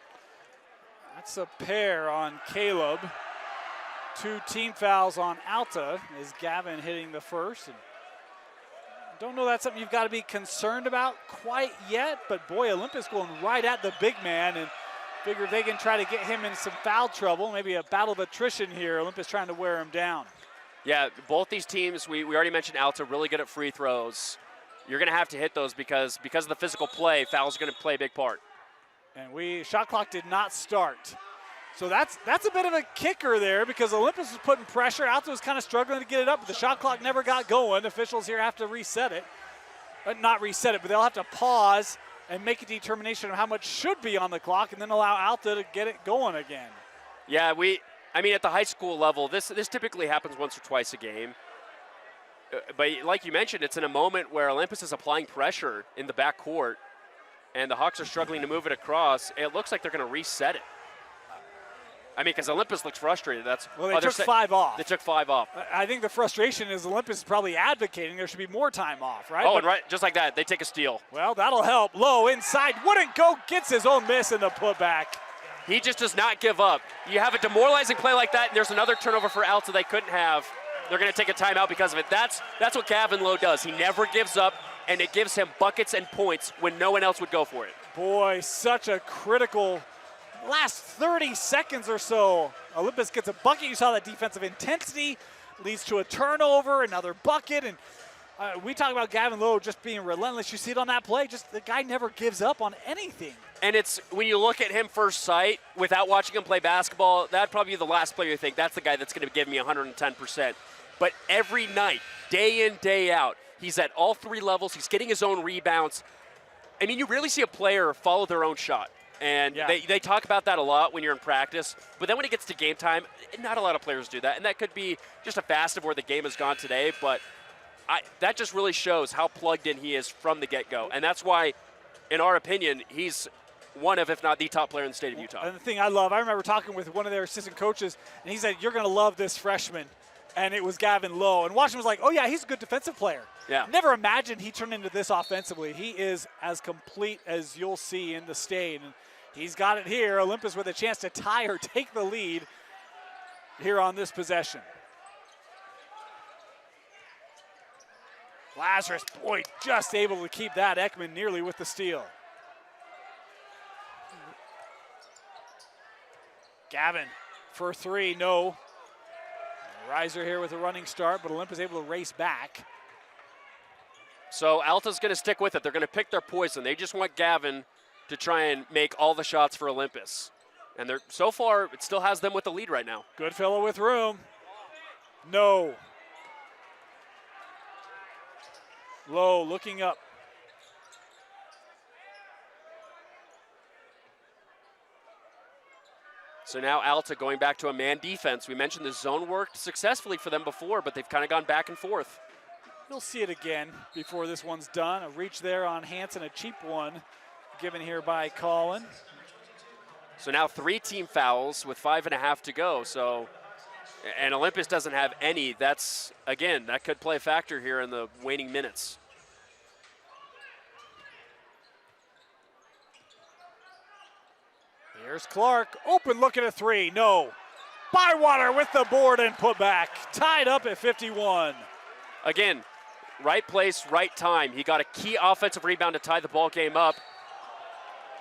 That's a pair on Caleb. 2 team fouls on Alta is Gavin hitting the first. And don't know that's something you've got to be concerned about quite yet, but boy, Olympus going right at the big man, and Figure if they can try to get him in some foul trouble, maybe a battle of attrition here. Olympus trying to wear him down. Yeah, both these teams, we already mentioned Alta, really good at free throws. You're going to have to hit those because of the physical play, fouls are going to play a big part. And shot clock did not start. So that's a bit of a kicker there because Olympus was putting pressure. Alta was kind of struggling to get it up, but the shot clock never got going. Officials here have to reset it. Not reset it, but they'll have to pause and make a determination of how much should be on the clock and then allow Alta to get it going again. Yeah, I mean, at the high school level, this typically happens once or twice a game. But like you mentioned, it's in a moment where Olympus is applying pressure in the backcourt, and the Hawks are struggling to move it across. It looks like they're going to reset it. I mean, because Olympus looks frustrated. Well, they took 5 off. They took 5 off. I think the frustration is Olympus is probably advocating there should be more time off, right? Oh, and right, just like that, they take a steal. Well, that'll help. Low inside, wouldn't go, gets his own miss in the putback. He just does not give up. You have a demoralizing play like that, and there's another turnover for Alta they couldn't have. They're going to take a timeout because of it. That's what Gavin Lowe does. He never gives up, and it gives him buckets and points when no one else would go for it. Boy, such a critical last 30 seconds or so. Olympus gets a bucket. You saw that defensive intensity leads to a turnover, another bucket, and we talk about Gavin Lowe just being relentless. You see it on that play. Just the guy never gives up on anything. And it's when you look at him first sight, without watching him play basketball, that'd probably be the last player you think, that's the guy that's going to give me 110%. But every night, day in, day out, he's at all 3 levels. He's getting his own rebounds. I mean, you really see a player follow their own shot. And yeah. they talk about that a lot when you're in practice. But then when it gets to game time, not a lot of players do that. And that could be just a facet of where the game has gone today. But that just really shows how plugged in he is from the get-go. And that's why, in our opinion, he's one of, if not the top player in the state of Utah. And the thing I love, I remember talking with one of their assistant coaches, and he said, you're going to love this freshman. And it was Gavin Lowe. And Washington was like, oh, yeah, he's a good defensive player. Yeah. Never imagined he turned into this offensively. He is as complete as you'll see in the state. And he's got it here. Olympus with a chance to tie or take the lead here on this possession. Lazarus, boy, just able to keep that. Ekman nearly with the steal. Gavin for 3, no. Reiser here with a running start, but Olympus able to race back. So Alta's going to stick with it. They're going to pick their poison. They just want Gavin to try and make all the shots for Olympus. And they're so far, it still has them with the lead right now. Goodfellow with room. No. Low looking up. So now Alta going back to a man defense. We mentioned the zone worked successfully for them before, but they've kind of gone back and forth. You'll see it again before this one's done. A reach there on Hansen, a cheap one given here by Colin. So now 3 team fouls with 5.5 to go. So, and Olympus doesn't have any. That's, again, that could play a factor here in the waning minutes. Here's Clark, open look at a 3, no. Bywater with the board and put back, tied up at 51. Again, right place, right time. He got a key offensive rebound to tie the ball game up.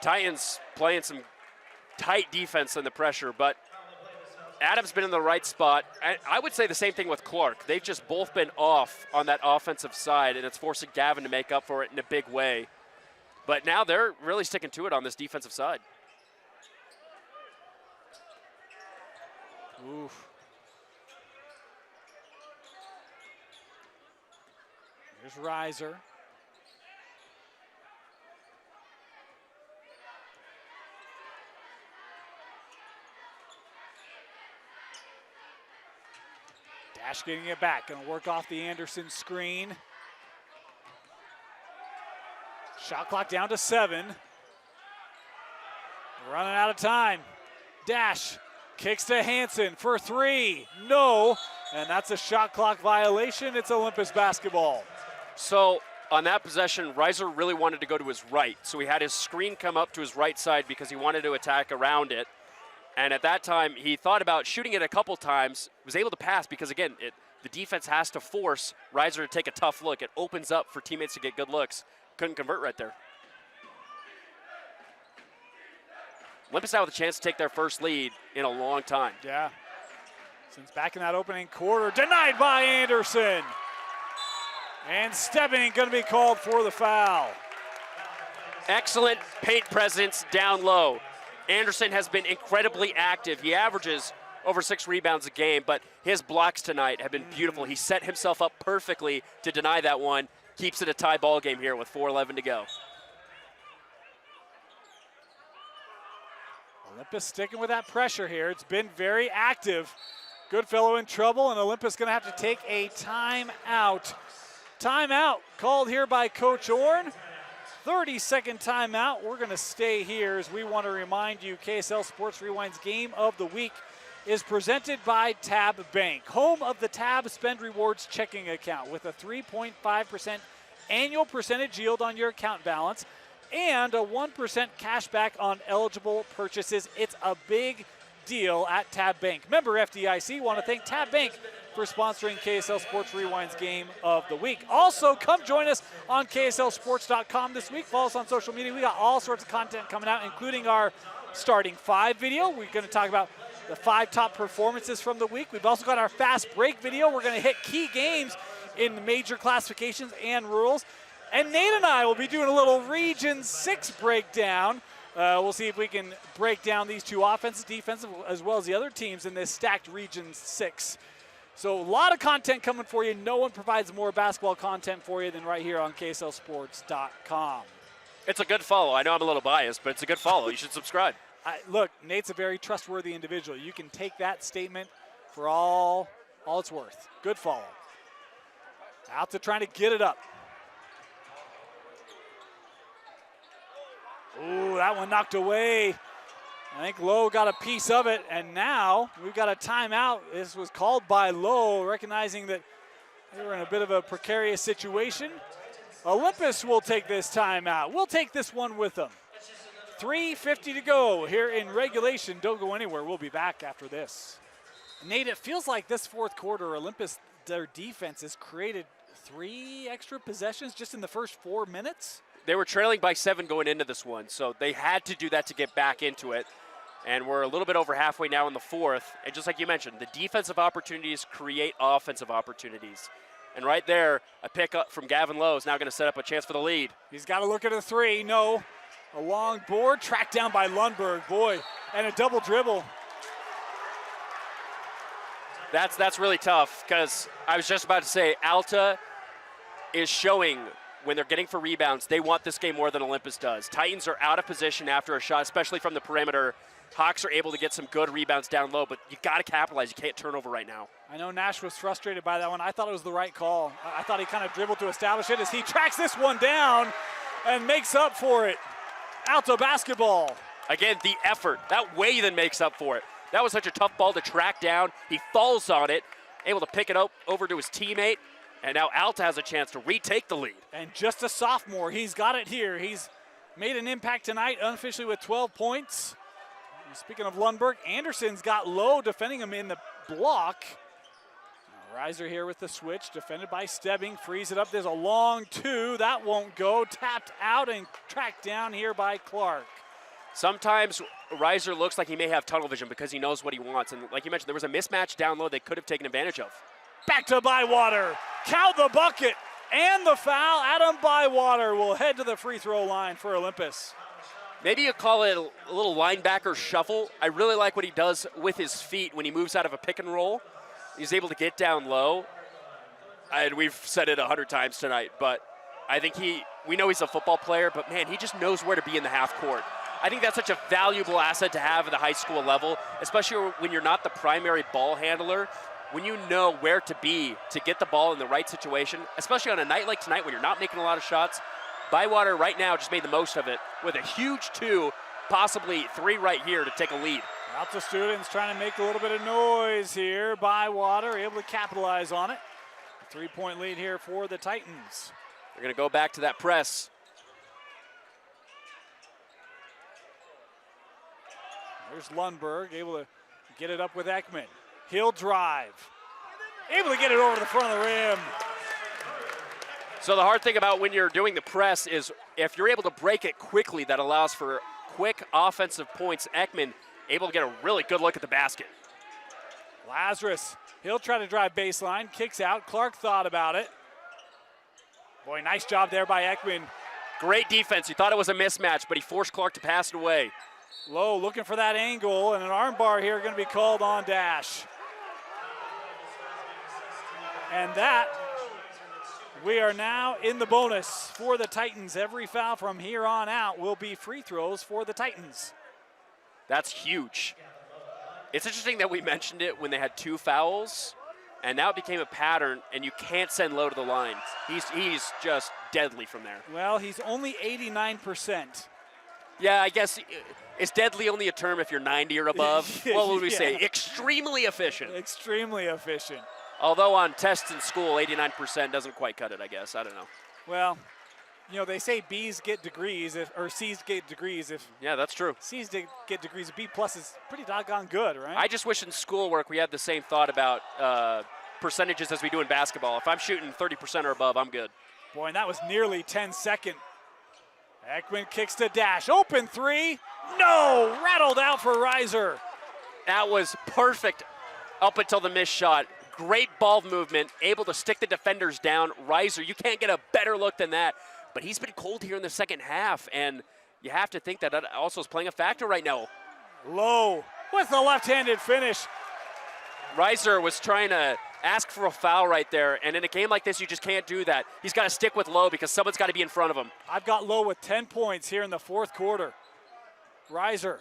Titans playing some tight defense in the pressure, but Adam's been in the right spot. I would say the same thing with Clark. They've just both been off on that offensive side, and it's forcing Gavin to make up for it in a big way. But now they're really sticking to it on this defensive side. Oof. Here's Reiser. Dash getting it back, gonna work off the Anderson screen. Shot clock down to 7. Running out of time. Dash. Kicks to Hansen for 3, no, and that's a shot clock violation. It's Olympus basketball. So on that possession, Reiser really wanted to go to his right. So he had his screen come up to his right side because he wanted to attack around it. And at that time, he thought about shooting it a couple times, was able to pass because, again, the defense has to force Reiser to take a tough look. It opens up for teammates to get good looks. Couldn't convert right there. Olympus now with a chance to take their first lead in a long time. Yeah. Since back in that opening quarter, denied by Anderson. And Stebbing going to be called for the foul. Excellent paint presence down low. Anderson has been incredibly active. He averages over 6 rebounds a game, but his blocks tonight have been beautiful. He set himself up perfectly to deny that one. Keeps it a tie ball game here with 4:11 to go. Olympus sticking with that pressure here. It's been very active. Goodfellow in trouble, and Olympus going to have to take a timeout. Timeout called here by Coach Orn. 30-second timeout. We're going to stay here as we want to remind you KSL Sports Rewind's Game of the Week is presented by Tab Bank, home of the Tab Spend Rewards checking account with a 3.5% annual percentage yield on your account balance and a 1% cash back on eligible purchases. It's a big deal at Tab Bank. Member FDIC. Want to thank Tab Bank for sponsoring KSL Sports Rewind's Game of the Week. Also, come join us on KSLSports.com this week. Follow us on social media. We got all sorts of content coming out, including our starting 5 video. We're going to talk about the 5 top performances from the week. We've also got our fast break video. We're going to hit key games in the major classifications and rules. And Nate and I will be doing a little Region 6 breakdown. We'll see if we can break down these two offensive, defensive, as well as the other teams in this stacked Region 6. So a lot of content coming for you. No one provides more basketball content for you than right here on KSLSports.com. It's a good follow. I know I'm a little biased, but it's a good follow. You should subscribe. Look, Nate's a very trustworthy individual. You can take that statement for all it's worth. Good follow. Alta trying to get it up. Ooh, that one knocked away. I think Lowe got a piece of it, and now we've got a timeout. This was called by Lowe, recognizing that they were in a bit of a precarious situation. Olympus will take this timeout. We'll take this one with them. 3:50 to go here in regulation. Don't go anywhere. We'll be back after this. Nate, it feels like this fourth quarter, Olympus, their defense has created 3 extra possessions just in the first 4 minutes. They were trailing by 7 going into this one, so they had to do that to get back into it. And we're a little bit over halfway now in the fourth. And just like you mentioned, the defensive opportunities create offensive opportunities. And right there, a pickup from Gavin Lowe is now going to set up a chance for the lead. He's got to look at a 3. No. A long board, tracked down by Lundberg. Boy, and a double dribble. That's really tough, because I was just about to say, Alta is showing when they're getting for rebounds, they want this game more than Olympus does. Titans are out of position after a shot, especially from the perimeter. Hawks are able to get some good rebounds down low, but you got to capitalize. You can't turn over right now. I know Nash was frustrated by that one. I thought it was the right call. I thought he kind of dribbled to establish it as he tracks this one down and makes up for it. Alta basketball. Again, the effort. That way then makes up for it. That was such a tough ball to track down. He falls on it, able to pick it up over to his teammate, and now Alta has a chance to retake the lead. And just a sophomore. He's got it here. He's made an impact tonight, unofficially with 12 points. Speaking of Lundberg, Anderson's got Lowe defending him in the block. Reiser here with the switch, defended by Stebbing, frees it up. There's a long 2, that won't go. Tapped out and tracked down here by Clark. Sometimes Reiser looks like he may have tunnel vision because he knows what he wants. And like you mentioned, there was a mismatch down low they could have taken advantage of. Back to Bywater. Count the bucket and the foul. Adam Bywater will head to the free throw line for Olympus. Maybe you call it a little linebacker shuffle. I really like what he does with his feet when he moves out of a pick and roll. He's able to get down low. And we've said it 100 times tonight, but I think we know he's a football player, but man, he just knows where to be in the half court. I think that's such a valuable asset to have at the high school level, especially when you're not the primary ball handler, when you know where to be to get the ball in the right situation, especially on a night like tonight when you're not making a lot of shots. Bywater right now just made the most of it with a huge 2, possibly 3 right here to take a lead. Alta students trying to make a little bit of noise here. Bywater able to capitalize on it. A 3-point lead here for the Titans. They're going to go back to that press. There's Lundberg able to get it up with Ekman. He'll drive. Able to get it over the front of the rim. So the hard thing about when you're doing the press is if you're able to break it quickly, that allows for quick offensive points. Ekman able to get a really good look at the basket. Lazarus, he'll try to drive baseline, kicks out. Clark thought about it. Boy, nice job there by Ekman. Great defense. You thought it was a mismatch, but he forced Clark to pass it away. Lowe looking for that angle, and an arm bar here going to be called on Dash. And that, we are now in the bonus for the Titans. Every foul from here on out will be free throws for the Titans. That's huge. It's interesting that we mentioned it when they had 2 fouls, and now it became a pattern, and you can't send Lowe to the line. He's just deadly from there. Well, he's only 89%. Yeah, I guess, is deadly only a term if you're 90 or above? What would we say? Extremely efficient. Extremely efficient. Although on tests in school, 89% doesn't quite cut it, I guess. I don't know. Well, you know, they say B's get degrees, or C's get degrees. Yeah, that's true. C's get degrees, B plus is pretty doggone good, right? I just wish in schoolwork we had the same thought about percentages as we do in basketball. If I'm shooting 30% or above, I'm good. Boy, and that was nearly 10-second. Ekman kicks to Dash. Open 3. No! Rattled out for Reiser. That was perfect up until the missed shot. Great ball movement, able to stick the defenders down. Reiser, you can't get a better look than that. But he's been cold here in the second half, and you have to think that that also is playing a factor right now. Lowe with the left-handed finish. Reiser was trying to ask for a foul right there, and in a game like this, you just can't do that. He's got to stick with Lowe because someone's got to be in front of him. I've got Lowe with 10 points here in the fourth quarter. Reiser,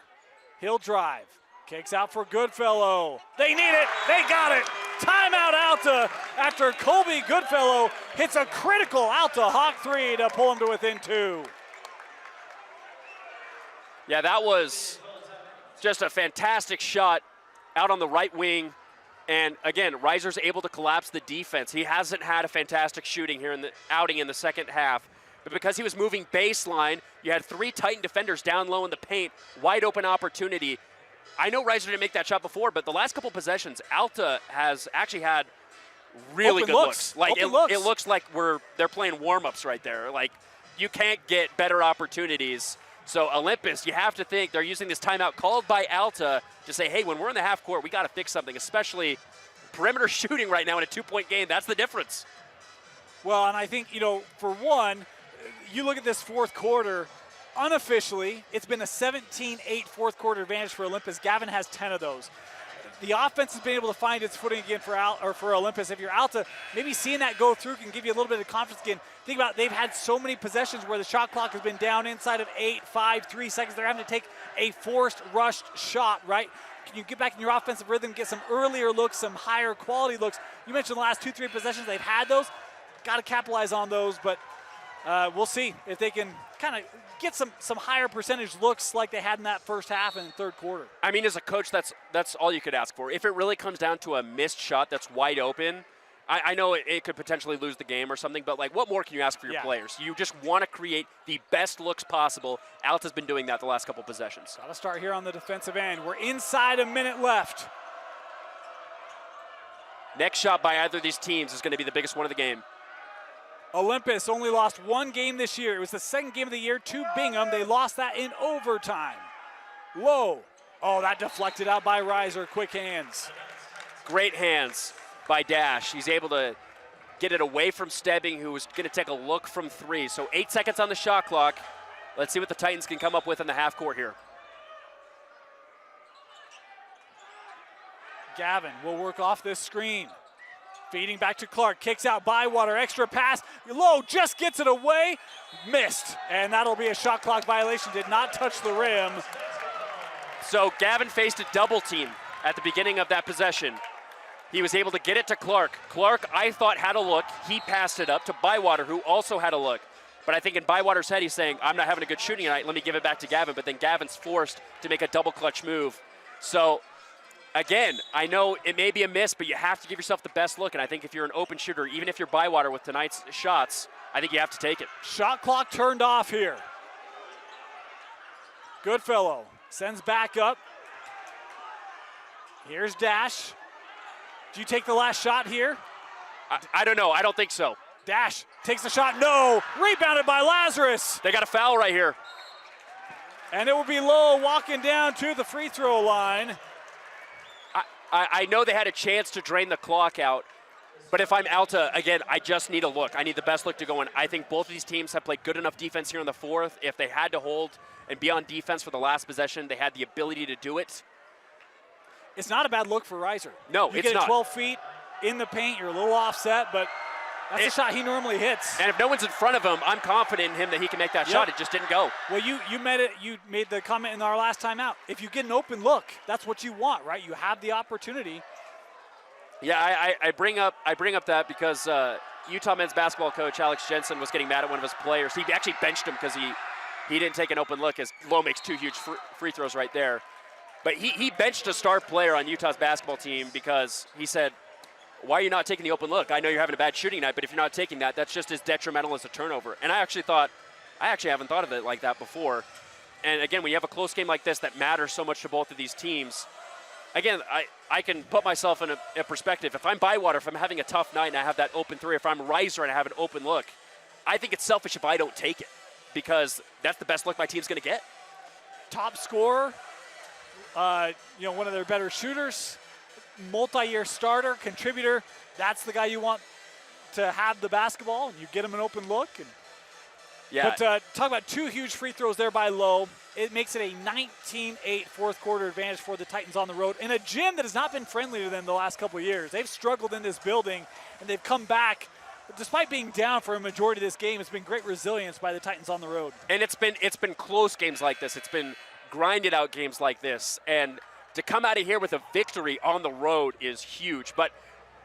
he'll drive. Kicks out for Goodfellow. They need it. They got it. Timeout Alta after Colby Goodfellow hits a critical Alta Hawk 3 to pull him to within 2. Yeah, that was just a fantastic shot out on the right wing. And again, Reiser's able to collapse the defense. He hasn't had a fantastic shooting here in the outing in the second half. But because he was moving baseline, you had 3 Titan defenders down low in the paint, wide open opportunity. I know Reiser didn't make that shot before, but the last couple possessions, Alta has actually had really good looks. Like it looks like they're playing warm-ups right there. Like you can't get better opportunities. So Olympus, you have to think they're using this timeout called by Alta to say, hey, when we're in the half court, we got to fix something, especially perimeter shooting right now in a 2-point game. That's the difference. Well, and I think, you know, for one, you look at this fourth quarter, unofficially, it's been a 17-8 fourth quarter advantage for Olympus. Gavin has 10 of those. The offense has been able to find its footing again for Olympus. If you're Alta, maybe seeing that go through can give you a little bit of confidence again. Think about it, they've had so many possessions where the shot clock has been down inside of 8, 5, 3 seconds. They're having to take a forced, rushed shot, right? Can you get back in your offensive rhythm, get some earlier looks, some higher quality looks? You mentioned the last 2-3 possessions they've had those. Got to capitalize on those, but we'll see if they can kind of get some higher percentage looks like they had in that first half and third quarter. I mean, as a coach, that's all you could ask for. If it really comes down to a missed shot that's wide open, I know it could potentially lose the game or something, but like, what more can you ask for your players? You just want to create the best looks possible. Alta's been doing that the last couple possessions. Got to start here on the defensive end. We're inside a minute left. Next shot by either of these teams is going to be the biggest one of the game. Olympus only lost 1 game this year. It was the second game of the year to Bingham. They lost that in overtime. Lowe. Oh, that deflected out by Reiser. Quick hands. Great hands by Dash. He's able to get it away from Stebbing, who was going to take a look from 3. So 8 seconds on the shot clock. Let's see what the Titans can come up with in the half court here. Gavin will work off this screen. Feeding back to Clark, kicks out Bywater, extra pass. Lowe just gets it away, missed. And that'll be a shot clock violation, did not touch the rim. So Gavin faced a double team at the beginning of that possession. He was able to get it to Clark. Clark, I thought, had a look. He passed it up to Bywater, who also had a look. But I think in Bywater's head, he's saying, I'm not having a good shooting night, let me give it back to Gavin. But then Gavin's forced to make a double clutch move. So again, I know it may be a miss, but you have to give yourself the best look. And I think if you're an open shooter, even if you're Bywater with tonight's shots, I think you have to take it. Shot clock turned off here. Goodfellow sends back up. Here's Dash. Do you take the last shot here? I don't know. I don't think so. Dash takes the shot. No. Rebounded by Lazarus. They got a foul right here. And it will be Lowe walking down to the free throw line. I know they had a chance to drain the clock out, but if I'm Alta, again, I just need a look. I need the best look to go in. I think both of these teams have played good enough defense here in the fourth. If they had to hold and be on defense for the last possession, they had the ability to do it. It's not a bad look for Reiser. No, it's not. You get get 12 feet in the paint, you're a little offset, but that's a shot he normally hits. And if no one's in front of him, I'm confident in him that he can make that shot. It just didn't go. Well, you made the comment in our last time out. If you get an open look, that's what you want, right? You have the opportunity. Yeah, I bring up that because Utah men's basketball coach Alex Jensen was getting mad at one of his players. He actually benched him because he didn't take an open look, as Lowe makes 2 huge free throws right there. But he benched a star player on Utah's basketball team because he said, why are you not taking the open look? I know you're having a bad shooting night, but if you're not taking that, that's just as detrimental as a turnover. And I actually haven't thought of it like that before. And again, when you have a close game like this that matters so much to both of these teams, again, I can put myself in a perspective. If I'm Bywater, if I'm having a tough night and I have that open three, if I'm Reiser and I have an open look, I think it's selfish if I don't take it because that's the best look my team's going to get. Top scorer, one of their better shooters, multi-year starter, contributor. That's the guy you want to have the basketball, and you get him an open look. But talk about 2 huge free throws there by Lowe. It makes it a 19-8 fourth quarter advantage for the Titans on the road in a gym that has not been friendly to them the last couple of years. They've struggled in this building, and they've come back. Despite being down for a majority of this game, it's been great resilience by the Titans on the road. And it's been close games like this. It's been grinded out games like this. And to come out of here with a victory on the road is huge. But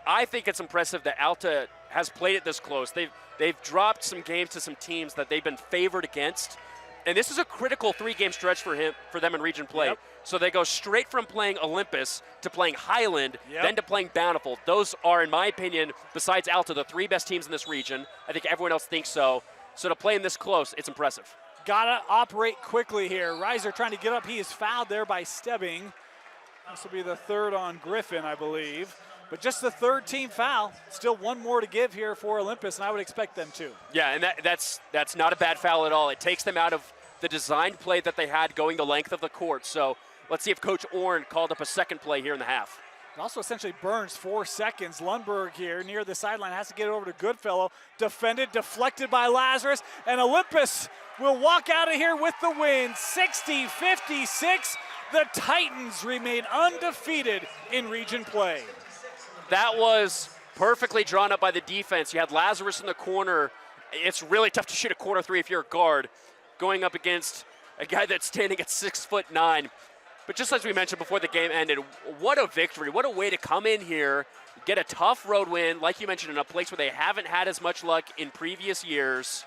I think it's impressive that Alta has played it this close. They've dropped some games to some teams that they've been favored against. And this is a critical 3-game stretch for them in region play. Yep. So they go straight from playing Olympus to playing Highland, then to playing Bountiful. Those are, in my opinion, besides Alta, the 3 best teams in this region. I think everyone else thinks so. So to play them this close, it's impressive. Gotta operate quickly here. Reiser trying to get up. He is fouled there by Stebbing. This will be the 3rd on Griffin, I believe. But just the 3rd team foul. Still 1 more to give here for Olympus, and I would expect them to. Yeah, and that's not a bad foul at all. It takes them out of the designed play that they had going the length of the court. So let's see if Coach Orn called up a second play here in the half. It also essentially burns 4 seconds. Lundberg here near the sideline has to get it over to Goodfellow. Defended, deflected by Lazarus, and Olympus will walk out of here with the win. 60-56. The Titans remain undefeated in region play. That was perfectly drawn up by the defense. You had Lazarus in the corner. It's really tough to shoot a corner 3 if you're a guard, going up against a guy that's standing at 6'9". But just as we mentioned before the game ended, what a victory. What a way to come in here, get a tough road win, like you mentioned, in a place where they haven't had as much luck in previous years.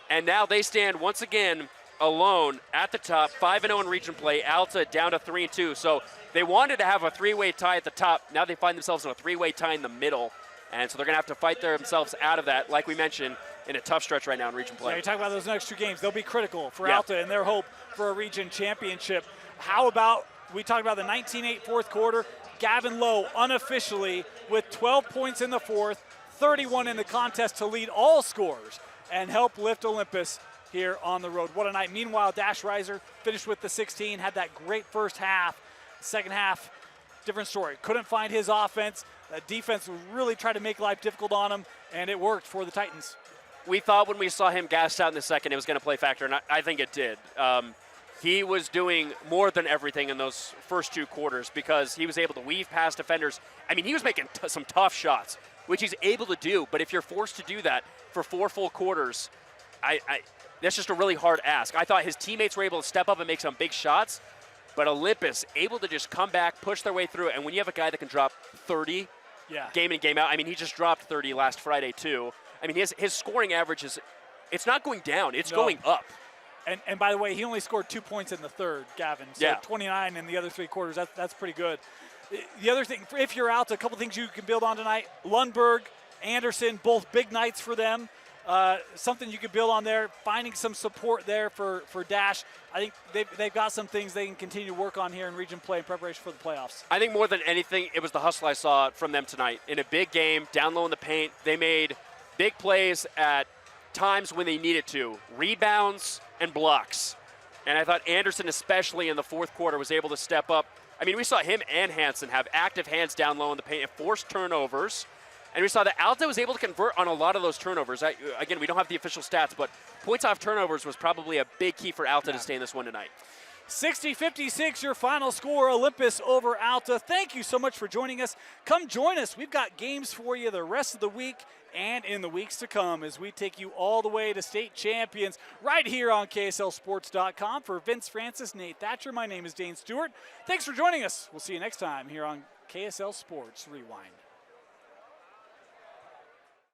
And now they stand once again alone at the top, 5-0 in region play. Alta down to 3-2. So they wanted to have a 3-way tie at the top. Now they find themselves in a 3-way tie in the middle. And so they're going to have to fight themselves out of that, like we mentioned, in a tough stretch right now in region play. Yeah, you talk about those next 2 games. They'll be critical for Alta and their hope for a region championship. How about, we talked about the 19-8 fourth quarter. Gavin Lowe unofficially with 12 points in the fourth, 31 in the contest to lead all scorers and help lift Olympus here on the road. What a night. Meanwhile, Dash Reiser finished with the 16, had that great first half. Second half, different story. Couldn't find his offense. The defense really tried to make life difficult on him, and it worked for the Titans. We thought when we saw him gassed out in the second it was going to play factor, and I think it did. He was doing more than everything in those first 2 quarters because he was able to weave past defenders. I mean, he was making some tough shots, which he's able to do, but if you're forced to do that for 4 full quarters, that's just a really hard ask. I thought his teammates were able to step up and make some big shots, but Olympus able to just come back, push their way through, and when you have a guy that can drop 30 game in, game out, I mean, he just dropped 30 last Friday too. I mean, his scoring average it's not going down, it's going up. And by the way, he only scored 2 points in the third, Gavin. So 29 in the other 3 quarters, that's pretty good. The other thing, if you're out, a couple things you can build on tonight. Lundberg, Anderson, both big nights for them. Something you could build on there, finding some support there for Dash. I think they've got some things they can continue to work on here in region play in preparation for the playoffs. I think more than anything, it was the hustle I saw from them tonight. In a big game, down low in the paint, they made big plays at times when they needed to. Rebounds and blocks. And I thought Anderson, especially in the fourth quarter, was able to step up. I mean, we saw him and Hansen have active hands down low in the paint and force turnovers. And we saw that Alta was able to convert on a lot of those turnovers. Again, we don't have the official stats, but points off turnovers was probably a big key for Alta to stay in this one tonight. 60-56, your final score, Olympus over Alta. Thank you so much for joining us. Come join us. We've got games for you the rest of the week and in the weeks to come as we take you all the way to state champions right here on KSLSports.com. For Vince Francis, Nate Thatcher, my name is Dane Stewart. Thanks for joining us. We'll see you next time here on KSL Sports Rewind.